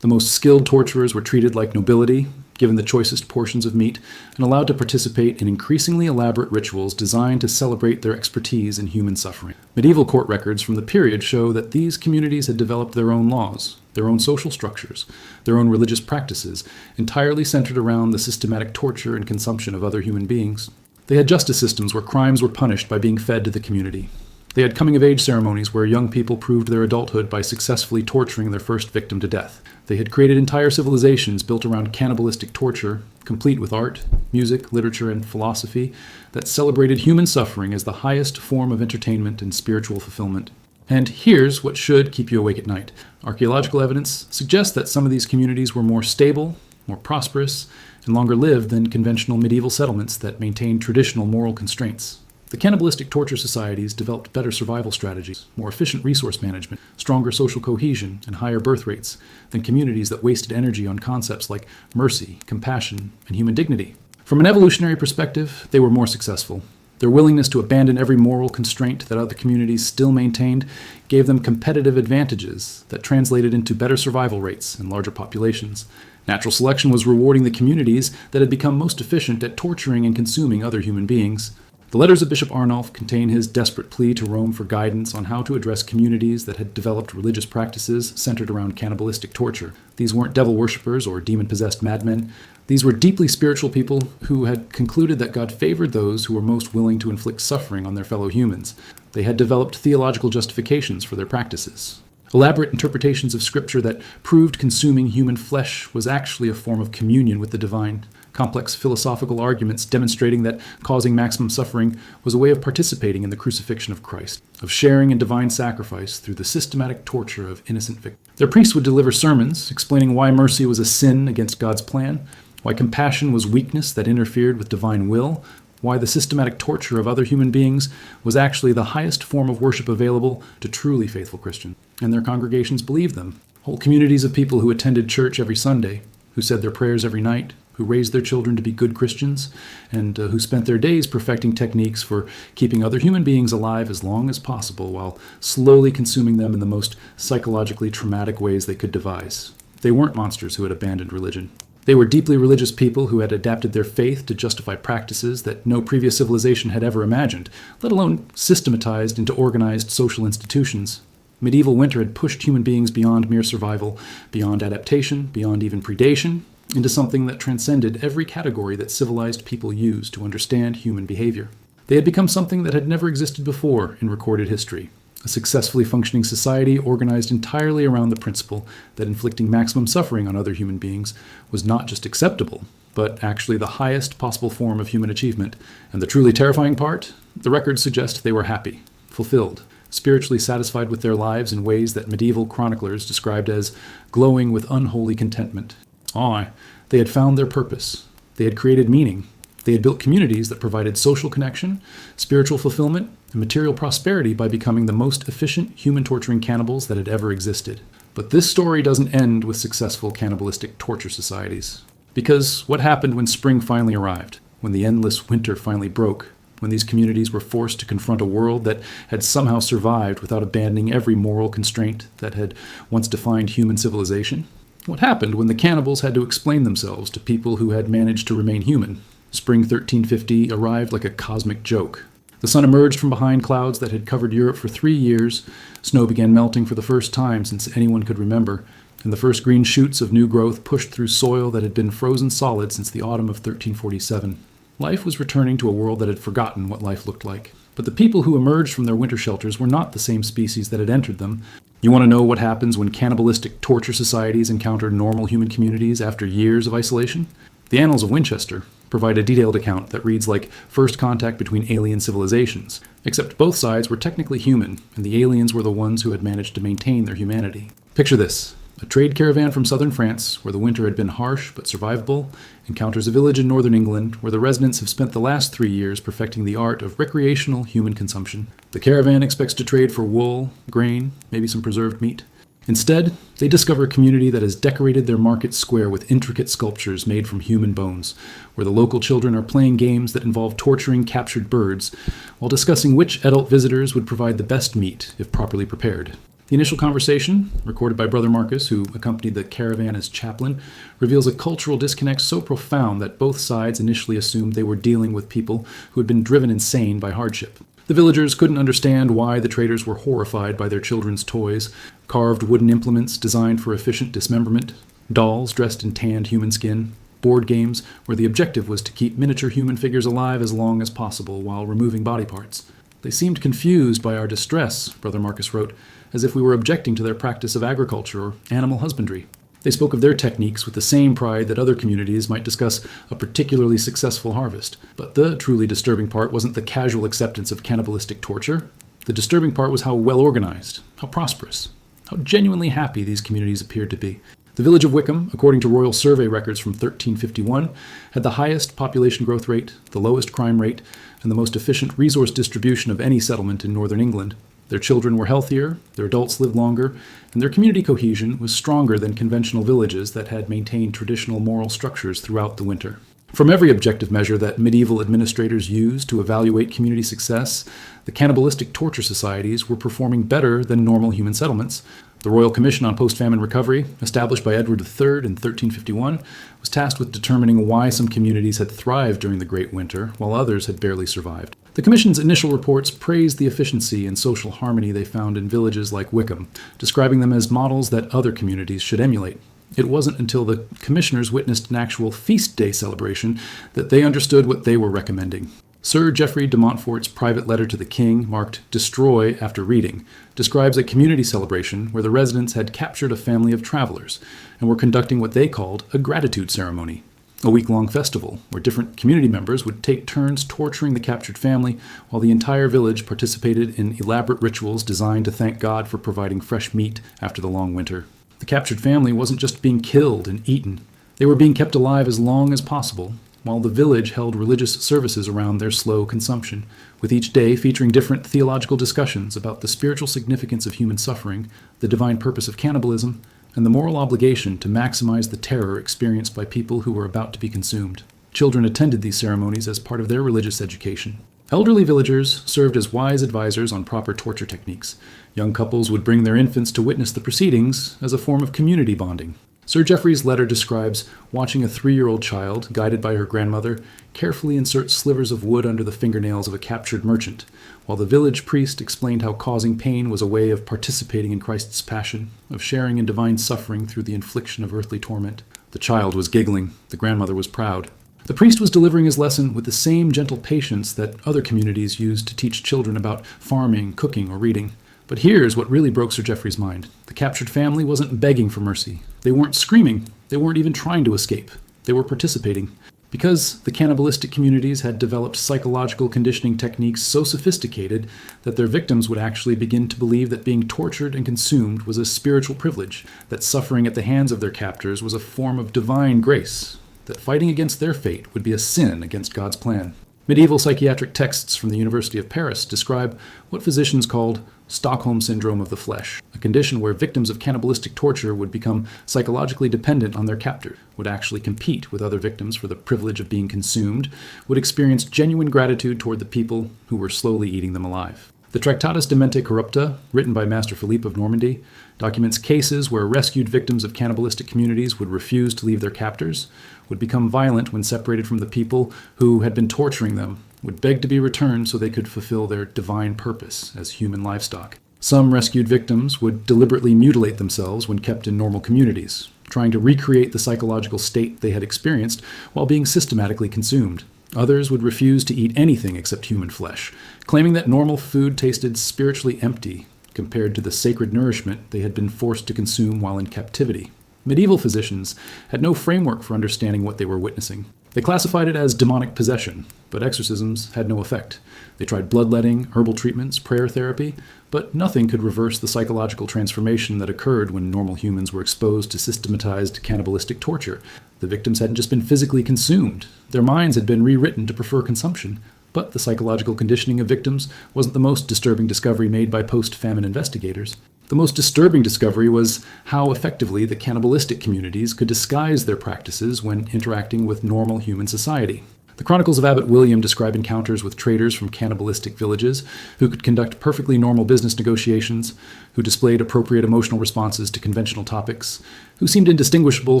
The most skilled torturers were treated like nobility, given the choicest portions of meat, and allowed to participate in increasingly elaborate rituals designed to celebrate their expertise in human suffering. Medieval court records from the period show that these communities had developed their own laws, their own social structures, their own religious practices, entirely centered around the systematic torture and consumption of other human beings. They had justice systems where crimes were punished by being fed to the community. They had coming-of-age ceremonies where young people proved their adulthood by successfully torturing their first victim to death. They had created entire civilizations built around cannibalistic torture, complete with art, music, literature, and philosophy that celebrated human suffering as the highest form of entertainment and spiritual fulfillment. And here's what should keep you awake at night. Archaeological evidence suggests that some of these communities were more stable, more prosperous, and longer lived than conventional medieval settlements that maintained traditional moral constraints. The cannibalistic torture societies developed better survival strategies, more efficient resource management, stronger social cohesion, and higher birth rates than communities that wasted energy on concepts like mercy, compassion, and human dignity. From an evolutionary perspective, they were more successful. Their willingness to abandon every moral constraint that other communities still maintained gave them competitive advantages that translated into better survival rates and larger populations. Natural selection was rewarding the communities that had become most efficient at torturing and consuming other human beings. The letters of Bishop Arnulf contain his desperate plea to Rome for guidance on how to address communities that had developed religious practices centered around cannibalistic torture. These weren't devil worshippers or demon-possessed madmen. These were deeply spiritual people who had concluded that God favored those who were most willing to inflict suffering on their fellow humans. They had developed theological justifications for their practices. Elaborate interpretations of Scripture that proved consuming human flesh was actually a form of communion with the divine. Complex philosophical arguments demonstrating that causing maximum suffering was a way of participating in the crucifixion of Christ, of sharing in divine sacrifice through the systematic torture of innocent victims. Their priests would deliver sermons explaining why mercy was a sin against God's plan, why compassion was weakness that interfered with divine will, why the systematic torture of other human beings was actually the highest form of worship available to truly faithful Christians. And their congregations believed them. Whole communities of people who attended church every Sunday, who said their prayers every night, who raised their children to be good Christians, and who spent their days perfecting techniques for keeping other human beings alive as long as possible while slowly consuming them in the most psychologically traumatic ways they could devise. They weren't monsters who had abandoned religion. They were deeply religious people who had adapted their faith to justify practices that no previous civilization had ever imagined, let alone systematized into organized social institutions. Medieval winter had pushed human beings beyond mere survival, beyond adaptation, beyond even predation, into something that transcended every category that civilized people use to understand human behavior. They had become something that had never existed before in recorded history. A successfully functioning society organized entirely around the principle that inflicting maximum suffering on other human beings was not just acceptable, but actually the highest possible form of human achievement. And the truly terrifying part? The records suggest they were happy, fulfilled, spiritually satisfied with their lives in ways that medieval chroniclers described as glowing with unholy contentment. Aye, they had found their purpose. They had created meaning. They had built communities that provided social connection, spiritual fulfillment, and material prosperity by becoming the most efficient human-torturing cannibals that had ever existed. But this story doesn't end with successful cannibalistic torture societies. Because what happened when spring finally arrived? When the endless winter finally broke? When these communities were forced to confront a world that had somehow survived without abandoning every moral constraint that had once defined human civilization? What happened when the cannibals had to explain themselves to people who had managed to remain human? Spring 1350 arrived like a cosmic joke. The sun emerged from behind clouds that had covered Europe for 3 years. Snow began melting for the first time since anyone could remember. and the first green shoots of new growth pushed through soil that had been frozen solid since the autumn of 1347. Life was returning to a world that had forgotten what life looked like. But the people who emerged from their winter shelters were not the same species that had entered them. You want to know what happens when cannibalistic torture societies encounter normal human communities after years of isolation? The Annals of Winchester provide a detailed account that reads like first contact between alien civilizations, except both sides were technically human, and the aliens were the ones who had managed to maintain their humanity. Picture this. A trade caravan from southern France, where the winter had been harsh but survivable, encounters a village in northern England where the residents have spent the last 3 years perfecting the art of recreational human consumption. The caravan expects to trade for wool, grain, maybe some preserved meat. Instead, they discover a community that has decorated their market square with intricate sculptures made from human bones, where the local children are playing games that involve torturing captured birds, while discussing which adult visitors would provide the best meat if properly prepared. The initial conversation, recorded by Brother Marcus, who accompanied the caravan as chaplain, reveals a cultural disconnect so profound that both sides initially assumed they were dealing with people who had been driven insane by hardship. The villagers couldn't understand why the traders were horrified by their children's toys, carved wooden implements designed for efficient dismemberment, dolls dressed in tanned human skin, board games where the objective was to keep miniature human figures alive as long as possible while removing body parts. They seemed confused by our distress, Brother Marcus wrote, as if we were objecting to their practice of agriculture or animal husbandry. They spoke of their techniques with the same pride that other communities might discuss a particularly successful harvest. But the truly disturbing part wasn't the casual acceptance of cannibalistic torture. The disturbing part was how well organized, how prosperous, how genuinely happy these communities appeared to be. The village of Wickham, according to royal survey records from 1351, had the highest population growth rate, the lowest crime rate, and the most efficient resource distribution of any settlement in northern England. Their children were healthier, their adults lived longer, and their community cohesion was stronger than conventional villages that had maintained traditional moral structures throughout the winter. From every objective measure that medieval administrators used to evaluate community success, the cannibalistic torture societies were performing better than normal human settlements. The Royal Commission on Post-Famine Recovery, established by Edward III in 1351, was tasked with determining why some communities had thrived during the Great Winter, while others had barely survived. The Commission's initial reports praised the efficiency and social harmony they found in villages like Wickham, describing them as models that other communities should emulate. It wasn't until the commissioners witnessed an actual feast day celebration that they understood what they were recommending. Sir Geoffrey de Montfort's private letter to the king, marked "Destroy After Reading," describes a community celebration where the residents had captured a family of travelers and were conducting what they called a gratitude ceremony, a week-long festival where different community members would take turns torturing the captured family while the entire village participated in elaborate rituals designed to thank God for providing fresh meat after the long winter. The captured family wasn't just being killed and eaten. They were being kept alive as long as possible, while the village held religious services around their slow consumption, with each day featuring different theological discussions about the spiritual significance of human suffering, the divine purpose of cannibalism, and the moral obligation to maximize the terror experienced by people who were about to be consumed. Children attended these ceremonies as part of their religious education. Elderly villagers served as wise advisors on proper torture techniques. Young couples would bring their infants to witness the proceedings as a form of community bonding. Sir Geoffrey's letter describes watching a 3-year-old child, guided by her grandmother, carefully insert slivers of wood under the fingernails of a captured merchant, while the village priest explained how causing pain was a way of participating in Christ's passion, of sharing in divine suffering through the infliction of earthly torment. The child was giggling. The grandmother was proud. The priest was delivering his lesson with the same gentle patience that other communities used to teach children about farming, cooking, or reading. But here's what really broke Sir Geoffrey's mind. The captured family wasn't begging for mercy. They weren't screaming. They weren't even trying to escape. They were participating. Because the cannibalistic communities had developed psychological conditioning techniques so sophisticated that their victims would actually begin to believe that being tortured and consumed was a spiritual privilege, that suffering at the hands of their captors was a form of divine grace, that fighting against their fate would be a sin against God's plan. Medieval psychiatric texts from the University of Paris describe what physicians called Stockholm syndrome of the flesh, a condition where victims of cannibalistic torture would become psychologically dependent on their captor, would actually compete with other victims for the privilege of being consumed, would experience genuine gratitude toward the people who were slowly eating them alive. The Tractatus de Mente Corrupta, written by Master Philippe of Normandy, documents cases where rescued victims of cannibalistic communities would refuse to leave their captors, would become violent when separated from the people who had been torturing them, would beg to be returned so they could fulfill their divine purpose as human livestock. Some rescued victims would deliberately mutilate themselves when kept in normal communities, trying to recreate the psychological state they had experienced while being systematically consumed. Others would refuse to eat anything except human flesh, claiming that normal food tasted spiritually empty compared to the sacred nourishment they had been forced to consume while in captivity. Medieval physicians had no framework for understanding what they were witnessing. They classified it as demonic possession, but exorcisms had no effect. They tried bloodletting, herbal treatments, prayer therapy, but nothing could reverse the psychological transformation that occurred when normal humans were exposed to systematized cannibalistic torture. The victims hadn't just been physically consumed. Their minds had been rewritten to prefer consumption. But the psychological conditioning of victims wasn't the most disturbing discovery made by post-famine investigators. The most disturbing discovery was how effectively the cannibalistic communities could disguise their practices when interacting with normal human society. The Chronicles of Abbot William describe encounters with traders from cannibalistic villages who could conduct perfectly normal business negotiations, who displayed appropriate emotional responses to conventional topics, who seemed indistinguishable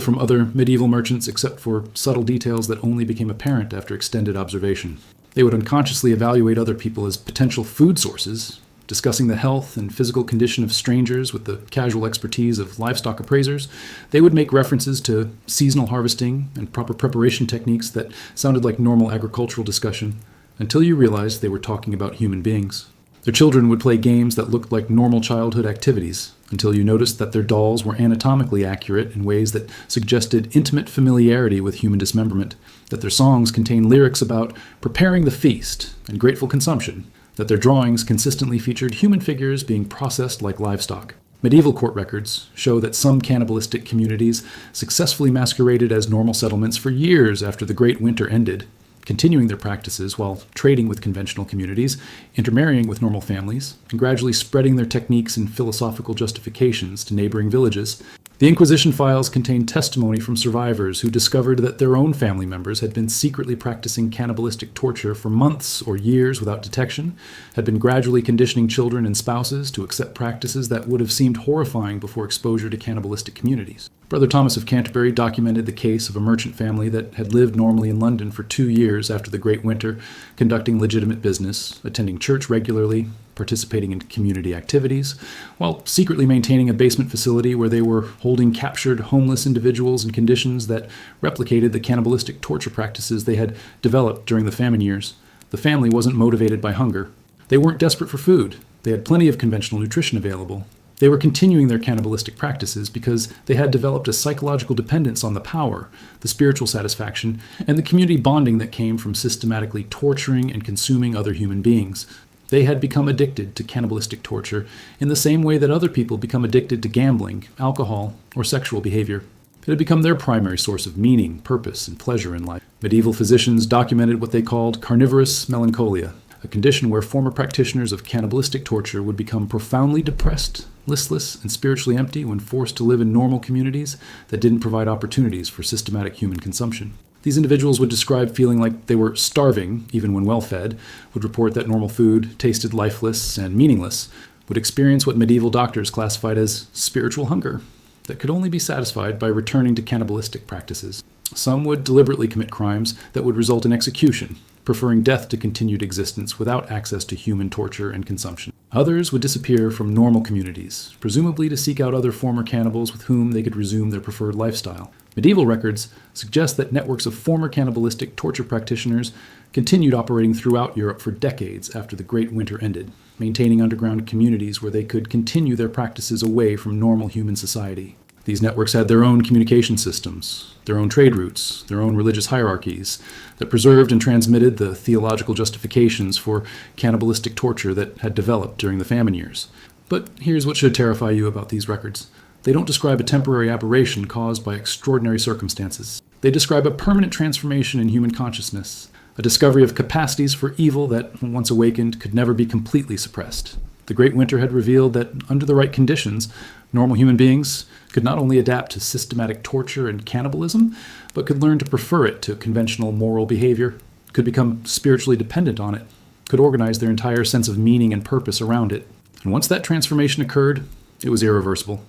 from other medieval merchants except for subtle details that only became apparent after extended observation. They would unconsciously evaluate other people as potential food sources, discussing the health and physical condition of strangers with the casual expertise of livestock appraisers. They would make references to seasonal harvesting and proper preparation techniques that sounded like normal agricultural discussion, until you realized they were talking about human beings. Their children would play games that looked like normal childhood activities, until you noticed that their dolls were anatomically accurate in ways that suggested intimate familiarity with human dismemberment, that their songs contained lyrics about preparing the feast and grateful consumption, that their drawings consistently featured human figures being processed like livestock. Medieval court records show that some cannibalistic communities successfully masqueraded as normal settlements for years after the Great Winter ended, continuing their practices while trading with conventional communities, intermarrying with normal families, and gradually spreading their techniques and philosophical justifications to neighboring villages. The Inquisition files contain testimony from survivors who discovered that their own family members had been secretly practicing cannibalistic torture for months or years without detection, had been gradually conditioning children and spouses to accept practices that would have seemed horrifying before exposure to cannibalistic communities. Brother Thomas of Canterbury documented the case of a merchant family that had lived normally in London for 2 years after the Great Winter, conducting legitimate business, attending church regularly, participating in community activities, while secretly maintaining a basement facility where they were holding captured homeless individuals in conditions that replicated the cannibalistic torture practices they had developed during the famine years. The family wasn't motivated by hunger. They weren't desperate for food. They had plenty of conventional nutrition available. They were continuing their cannibalistic practices because they had developed a psychological dependence on the power, the spiritual satisfaction, and the community bonding that came from systematically torturing and consuming other human beings. They had become addicted to cannibalistic torture in the same way that other people become addicted to gambling, alcohol, or sexual behavior. It had become their primary source of meaning, purpose, and pleasure in life. Medieval physicians documented what they called carnivorous melancholia, a condition where former practitioners of cannibalistic torture would become profoundly depressed, listless, and spiritually empty when forced to live in normal communities that didn't provide opportunities for systematic human consumption. These individuals would describe feeling like they were starving, even when well-fed, would report that normal food tasted lifeless and meaningless, would experience what medieval doctors classified as spiritual hunger that could only be satisfied by returning to cannibalistic practices. Some would deliberately commit crimes that would result in execution, preferring death to continued existence without access to human torture and consumption. Others would disappear from normal communities, presumably to seek out other former cannibals with whom they could resume their preferred lifestyle. Medieval records suggest that networks of former cannibalistic torture practitioners continued operating throughout Europe for decades after the Great Winter ended, maintaining underground communities where they could continue their practices away from normal human society. These networks had their own communication systems, their own trade routes, their own religious hierarchies that preserved and transmitted the theological justifications for cannibalistic torture that had developed during the famine years. But here's what should terrify you about these records. They don't describe a temporary aberration caused by extraordinary circumstances. They describe a permanent transformation in human consciousness, a discovery of capacities for evil that, once awakened, could never be completely suppressed. The Great Winter had revealed that, under the right conditions, normal human beings could not only adapt to systematic torture and cannibalism, but could learn to prefer it to conventional moral behavior, could become spiritually dependent on it, could organize their entire sense of meaning and purpose around it. And once that transformation occurred, it was irreversible.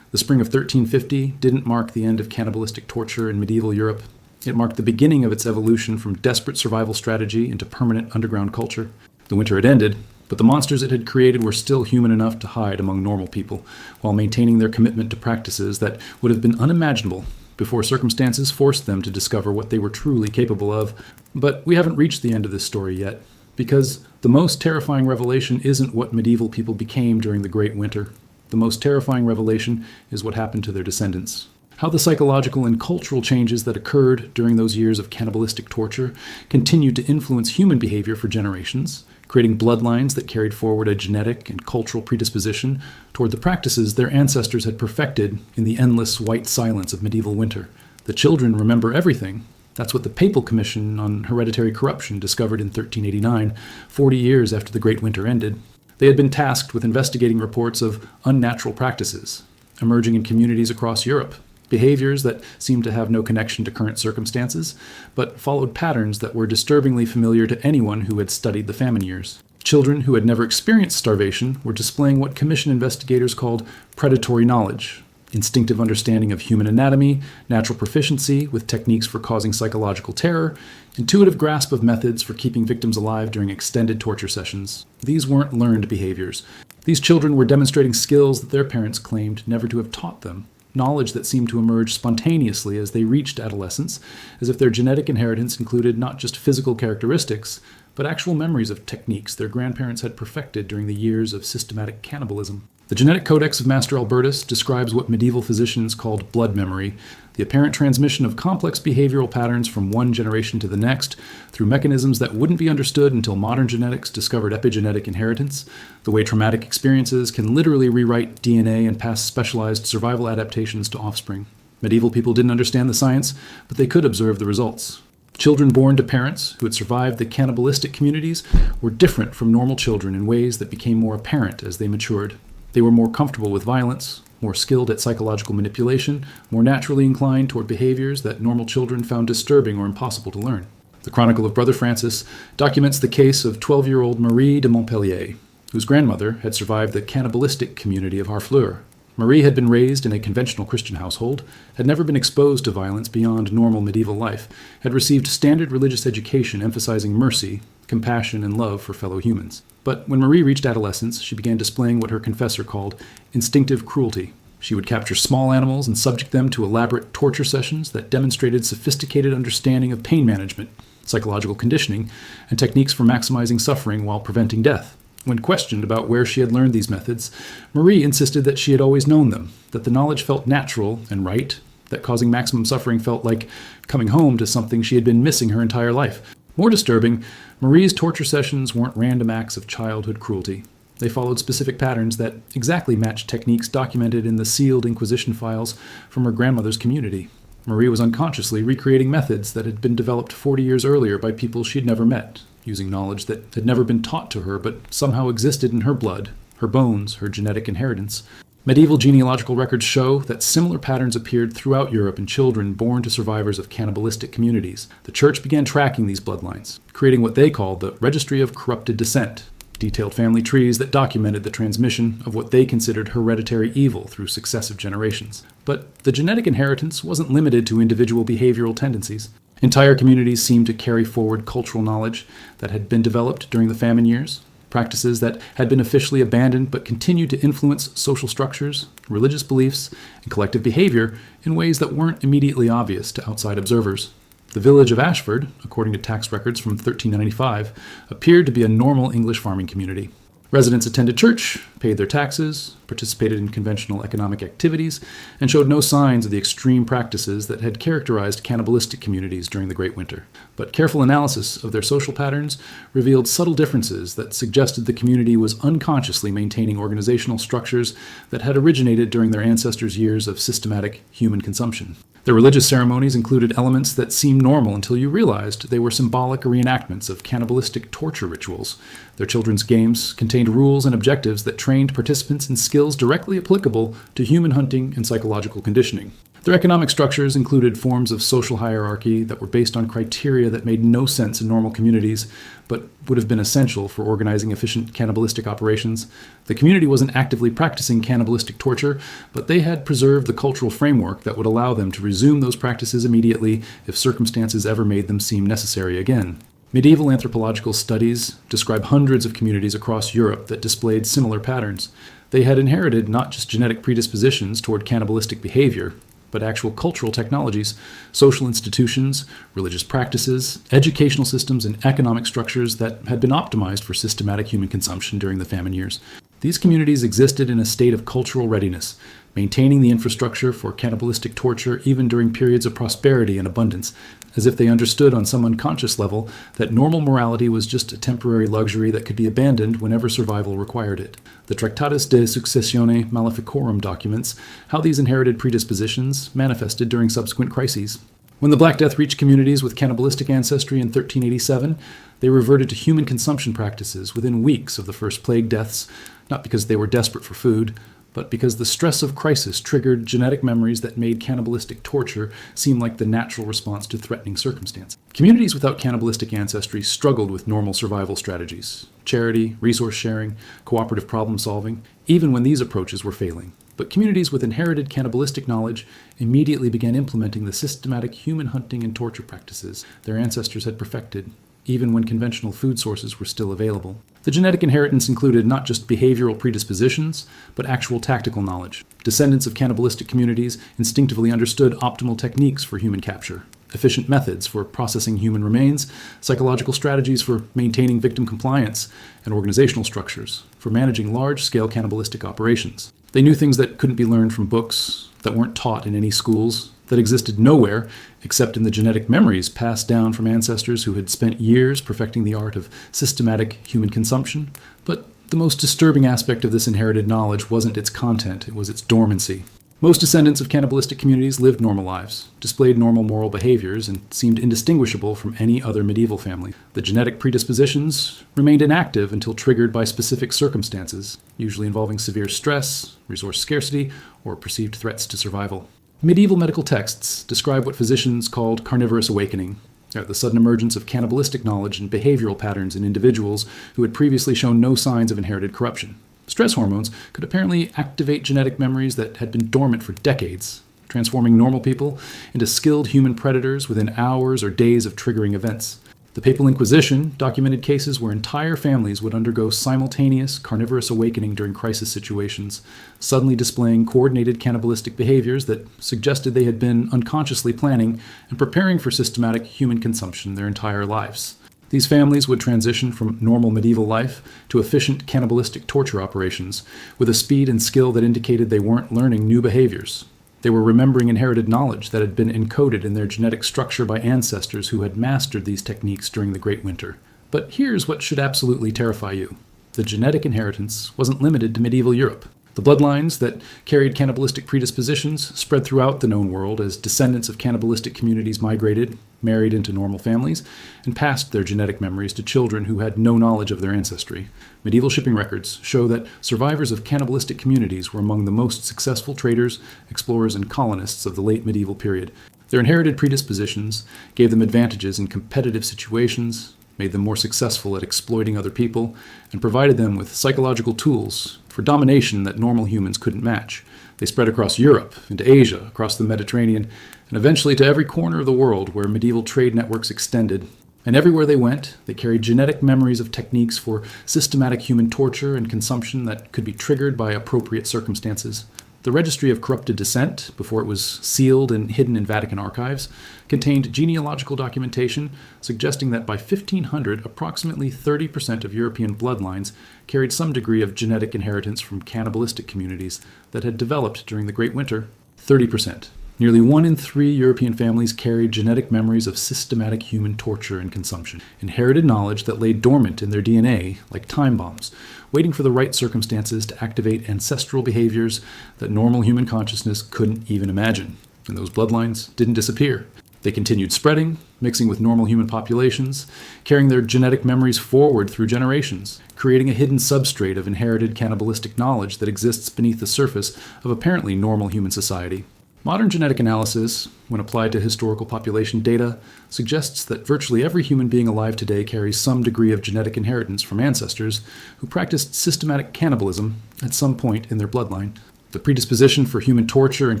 The spring of 1350 didn't mark the end of cannibalistic torture in medieval Europe. It marked the beginning of its evolution from desperate survival strategy into permanent underground culture. The winter had ended, But the monsters it had created were still human enough to hide among normal people, while maintaining their commitment to practices that would have been unimaginable before circumstances forced them to discover what they were truly capable of. But we haven't reached the end of this story yet, because the most terrifying revelation isn't what medieval people became during the Great Winter. The most terrifying revelation is what happened to their descendants. How the psychological and cultural changes that occurred during those years of cannibalistic torture continued to influence human behavior for generations, creating bloodlines that carried forward a genetic and cultural predisposition toward the practices their ancestors had perfected in the endless white silence of medieval winter. The children remember everything. That's what the Papal Commission on Hereditary Corruption discovered in 1389, 40 years after the Great Winter ended. They had been tasked with investigating reports of unnatural practices emerging in communities across Europe, behaviors that seemed to have no connection to current circumstances, but followed patterns that were disturbingly familiar to anyone who had studied the famine years. Children who had never experienced starvation were displaying what Commission investigators called predatory knowledge, instinctive understanding of human anatomy, natural proficiency with techniques for causing psychological terror, intuitive grasp of methods for keeping victims alive during extended torture sessions. These weren't learned behaviors. These children were demonstrating skills that their parents claimed never to have taught them, knowledge that seemed to emerge spontaneously as they reached adolescence, as if their genetic inheritance included not just physical characteristics, but actual memories of techniques their grandparents had perfected during the years of systematic cannibalism. The Genetic Codex of Master Albertus describes what medieval physicians called blood memory, the apparent transmission of complex behavioral patterns from one generation to the next through mechanisms that wouldn't be understood until modern genetics discovered epigenetic inheritance, the way traumatic experiences can literally rewrite DNA and pass specialized survival adaptations to offspring. Medieval people didn't understand the science, but they could observe the results. Children born to parents who had survived the cannibalistic communities were different from normal children in ways that became more apparent as they matured. They were more comfortable with violence, more skilled at psychological manipulation, more naturally inclined toward behaviors that normal children found disturbing or impossible to learn. The Chronicle of Brother Francis documents the case of 12-year-old Marie de Montpellier, whose grandmother had survived the cannibalistic community of Harfleur. Marie had been raised in a conventional Christian household, had never been exposed to violence beyond normal medieval life, had received standard religious education emphasizing mercy, compassion, and love for fellow humans. But when Marie reached adolescence, she began displaying what her confessor called instinctive cruelty. She would capture small animals and subject them to elaborate torture sessions that demonstrated sophisticated understanding of pain management, psychological conditioning, and techniques for maximizing suffering while preventing death. When questioned about where she had learned these methods, Marie insisted that she had always known them, that the knowledge felt natural and right, that causing maximum suffering felt like coming home to something she had been missing her entire life. More disturbing, Marie's torture sessions weren't random acts of childhood cruelty. They followed specific patterns that exactly matched techniques documented in the sealed Inquisition files from her grandmother's community. Marie was unconsciously recreating methods that had been developed 40 years earlier by people she had never met, using knowledge that had never been taught to her but somehow existed in her blood, her bones, her genetic inheritance. Medieval genealogical records show that similar patterns appeared throughout Europe in children born to survivors of cannibalistic communities. The Church began tracking these bloodlines, creating what they called the Registry of Corrupted Descent, detailed family trees that documented the transmission of what they considered hereditary evil through successive generations. But the genetic inheritance wasn't limited to individual behavioral tendencies. Entire communities seemed to carry forward cultural knowledge that had been developed during the famine years, practices that had been officially abandoned but continued to influence social structures, religious beliefs, and collective behavior in ways that weren't immediately obvious to outside observers. The village of Ashford, according to tax records from 1395, appeared to be a normal English farming community. Residents attended church, paid their taxes, participated in conventional economic activities, and showed no signs of the extreme practices that had characterized cannibalistic communities during the Great Winter. But careful analysis of their social patterns revealed subtle differences that suggested the community was unconsciously maintaining organizational structures that had originated during their ancestors' years of systematic human consumption. Their religious ceremonies included elements that seemed normal until you realized they were symbolic reenactments of cannibalistic torture rituals. Their children's games contained rules and objectives that trained participants in skills directly applicable to human hunting and psychological conditioning. Their economic structures included forms of social hierarchy that were based on criteria that made no sense in normal communities, but would have been essential for organizing efficient cannibalistic operations. The community wasn't actively practicing cannibalistic torture, but they had preserved the cultural framework that would allow them to resume those practices immediately if circumstances ever made them seem necessary again. Medieval anthropological studies describe hundreds of communities across Europe that displayed similar patterns. They had inherited not just genetic predispositions toward cannibalistic behavior, but actual cultural technologies, social institutions, religious practices, educational systems, and economic structures that had been optimized for systematic human consumption during the famine years. These communities existed in a state of cultural readiness, maintaining the infrastructure for cannibalistic torture even during periods of prosperity and abundance, as if they understood on some unconscious level that normal morality was just a temporary luxury that could be abandoned whenever survival required it. The Tractatus de Successione Maleficorum documents how these inherited predispositions manifested during subsequent crises. When the Black Death reached communities with cannibalistic ancestry in 1387, they reverted to human consumption practices within weeks of the first plague deaths, not because they were desperate for food, but because the stress of crisis triggered genetic memories that made cannibalistic torture seem like the natural response to threatening circumstances. Communities without cannibalistic ancestry struggled with normal survival strategies: charity, resource sharing, cooperative problem solving, even when these approaches were failing. But communities with inherited cannibalistic knowledge immediately began implementing the systematic human hunting and torture practices their ancestors had perfected, even when conventional food sources were still available. The genetic inheritance included not just behavioral predispositions, but actual tactical knowledge. Descendants of cannibalistic communities instinctively understood optimal techniques for human capture, efficient methods for processing human remains, psychological strategies for maintaining victim compliance, and organizational structures for managing large-scale cannibalistic operations. They knew things that couldn't be learned from books, that weren't taught in any schools, that existed nowhere except in the genetic memories passed down from ancestors who had spent years perfecting the art of systematic human consumption. But the most disturbing aspect of this inherited knowledge wasn't its content, it was its dormancy. Most descendants of cannibalistic communities lived normal lives, displayed normal moral behaviors, and seemed indistinguishable from any other medieval family. The genetic predispositions remained inactive until triggered by specific circumstances, usually involving severe stress, resource scarcity, or perceived threats to survival. Medieval medical texts describe what physicians called carnivorous awakening, the sudden emergence of cannibalistic knowledge and behavioral patterns in individuals who had previously shown no signs of inherited corruption. Stress hormones could apparently activate genetic memories that had been dormant for decades, transforming normal people into skilled human predators within hours or days of triggering events. The Papal Inquisition documented cases where entire families would undergo simultaneous carnivorous awakening during crisis situations, suddenly displaying coordinated cannibalistic behaviors that suggested they had been unconsciously planning and preparing for systematic human consumption their entire lives. These families would transition from normal medieval life to efficient cannibalistic torture operations with a speed and skill that indicated they weren't learning new behaviors. They were remembering inherited knowledge that had been encoded in their genetic structure by ancestors who had mastered these techniques during the Great Winter. But here's what should absolutely terrify you. The genetic inheritance wasn't limited to medieval Europe. The bloodlines that carried cannibalistic predispositions spread throughout the known world as descendants of cannibalistic communities migrated, married into normal families, and passed their genetic memories to children who had no knowledge of their ancestry. Medieval shipping records show that survivors of cannibalistic communities were among the most successful traders, explorers, and colonists of the late medieval period. Their inherited predispositions gave them advantages in competitive situations, made them more successful at exploiting other people, and provided them with psychological tools for domination that normal humans couldn't match. They spread across Europe, into Asia, across the Mediterranean, and eventually to every corner of the world where medieval trade networks extended. And everywhere they went, they carried genetic memories of techniques for systematic human torture and consumption that could be triggered by appropriate circumstances. The Registry of Corrupted Descent, before it was sealed and hidden in Vatican archives, contained genealogical documentation suggesting that by 1500, approximately 30% of European bloodlines carried some degree of genetic inheritance from cannibalistic communities that had developed during the Great Winter. 30%. Nearly 1 in 3 European families carried genetic memories of systematic human torture and consumption, inherited knowledge that lay dormant in their DNA like time bombs, waiting for the right circumstances to activate ancestral behaviors that normal human consciousness couldn't even imagine. And those bloodlines didn't disappear. They continued spreading, mixing with normal human populations, carrying their genetic memories forward through generations, creating a hidden substrate of inherited cannibalistic knowledge that exists beneath the surface of apparently normal human society. Modern genetic analysis, when applied to historical population data, suggests that virtually every human being alive today carries some degree of genetic inheritance from ancestors who practiced systematic cannibalism at some point in their bloodline. The predisposition for human torture and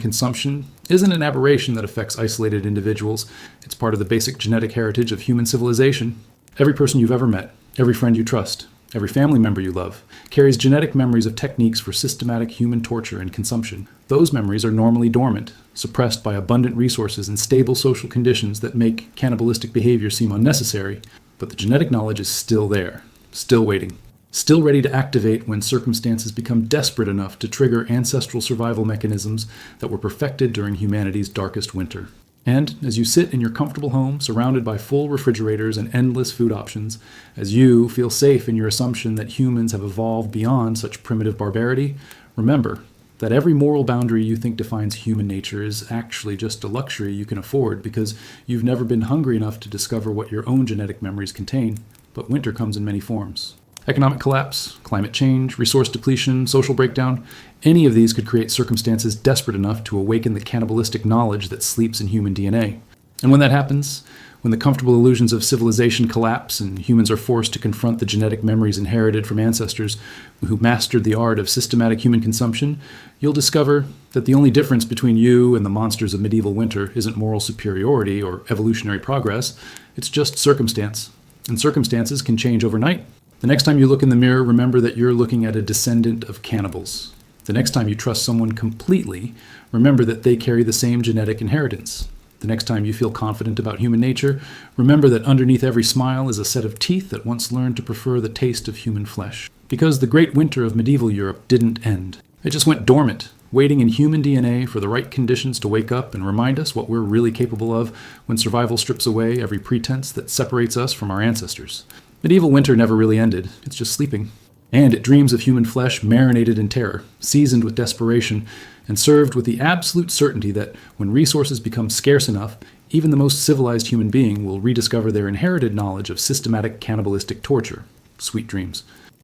consumption isn't an aberration that affects isolated individuals. It's part of the basic genetic heritage of human civilization. Every person you've ever met, every friend you trust, every family member you love, carries genetic memories of techniques for systematic human torture and consumption. Those memories are normally dormant, suppressed by abundant resources and stable social conditions that make cannibalistic behavior seem unnecessary, but the genetic knowledge is still there, still waiting, still ready to activate when circumstances become desperate enough to trigger ancestral survival mechanisms that were perfected during humanity's darkest winter. And as you sit in your comfortable home, surrounded by full refrigerators and endless food options, as you feel safe in your assumption that humans have evolved beyond such primitive barbarity, remember that every moral boundary you think defines human nature is actually just a luxury you can afford because you've never been hungry enough to discover what your own genetic memories contain. But winter comes in many forms. Economic collapse, climate change, resource depletion, social breakdown, any of these could create circumstances desperate enough to awaken the cannibalistic knowledge that sleeps in human DNA. And when that happens, when the comfortable illusions of civilization collapse and humans are forced to confront the genetic memories inherited from ancestors who mastered the art of systematic human consumption, you'll discover that the only difference between you and the monsters of medieval winter isn't moral superiority or evolutionary progress, it's just circumstance. And circumstances can change overnight. The next time you look in the mirror, remember that you're looking at a descendant of cannibals. The next time you trust someone completely, remember that they carry the same genetic inheritance. The next time you feel confident about human nature, remember that underneath every smile is a set of teeth that once learned to prefer the taste of human flesh. Because the great winter of medieval Europe didn't end. It just went dormant, waiting in human DNA for the right conditions to wake up and remind us what we're really capable of when survival strips away every pretense that separates us from our ancestors. Medieval winter never really ended, it's just sleeping. And it dreams of human flesh marinated in terror, seasoned with desperation, and served with the absolute certainty that when resources become scarce enough, even the most civilized human being will rediscover their inherited knowledge of systematic cannibalistic torture. Sweet dreams.